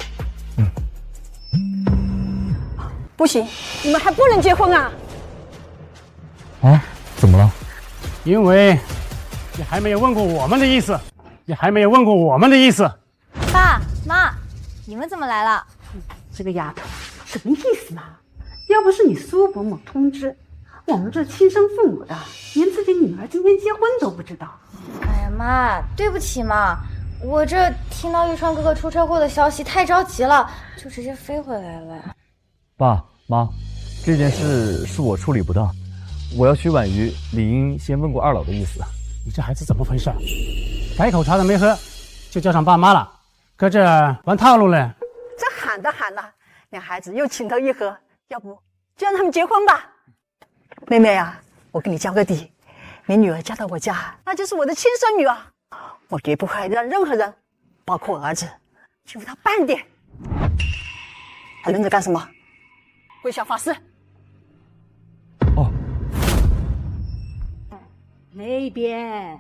不行，你们还不能结婚啊！啊？怎么了？因为你还没有问过我们的意思，爸妈，你们怎么来了？这个丫头什么意思嘛？要不是你苏伯母通知，我们这亲生父母的连自己女儿今天结婚都不知道。哎呀妈，对不起嘛，我这听到玉川哥哥出车祸的消息太着急了，就直接飞回来了。爸妈，这件事是我处理不当，我要娶婉瑜，理应先问过二老的意思。你这孩子怎么回事？改口茶都没喝，就叫上爸妈了，搁这玩套路嘞？这喊的，两孩子又情投意合，要不就让他们结婚吧。妹妹啊，我给你交个底，你女儿嫁到我家，那就是我的亲生女儿，我绝不会让任何人，包括我儿子，欺负她半点。还愣着干什么？跪下发誓。哦。那边。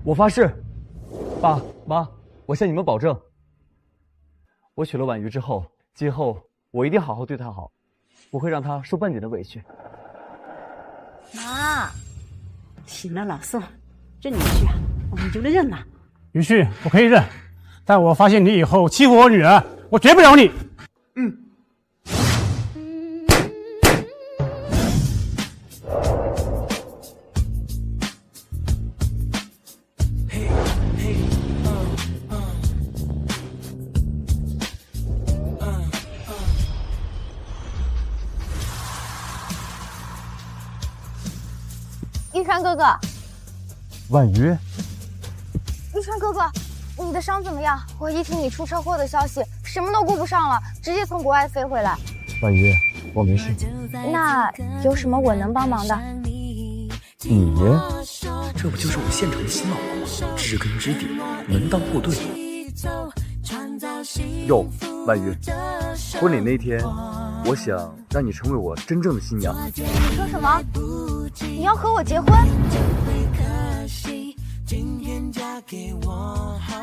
我发誓，爸妈，我向你们保证，我娶了婉瑜之后，今后我一定好好对她好，不会让她受半点的委屈。妈，行了，老宋，这女婿啊，我们就认了。于旭，我可以认，但我发现你以后欺负我女儿，我绝不饶你。川哥哥，婉瑜，玉川哥哥，你的伤怎么样？我一听你出车祸的消息，什么都顾不上了，直接从国外飞回来。婉瑜，我没事。那有什么我能帮忙的？你，这不就是我现成的新老婆吗？知根知底，门当户对。哟，婉瑜，婚礼那天，我想让你成为我真正的新娘。你说什么？你要和我结婚？今天嫁给我好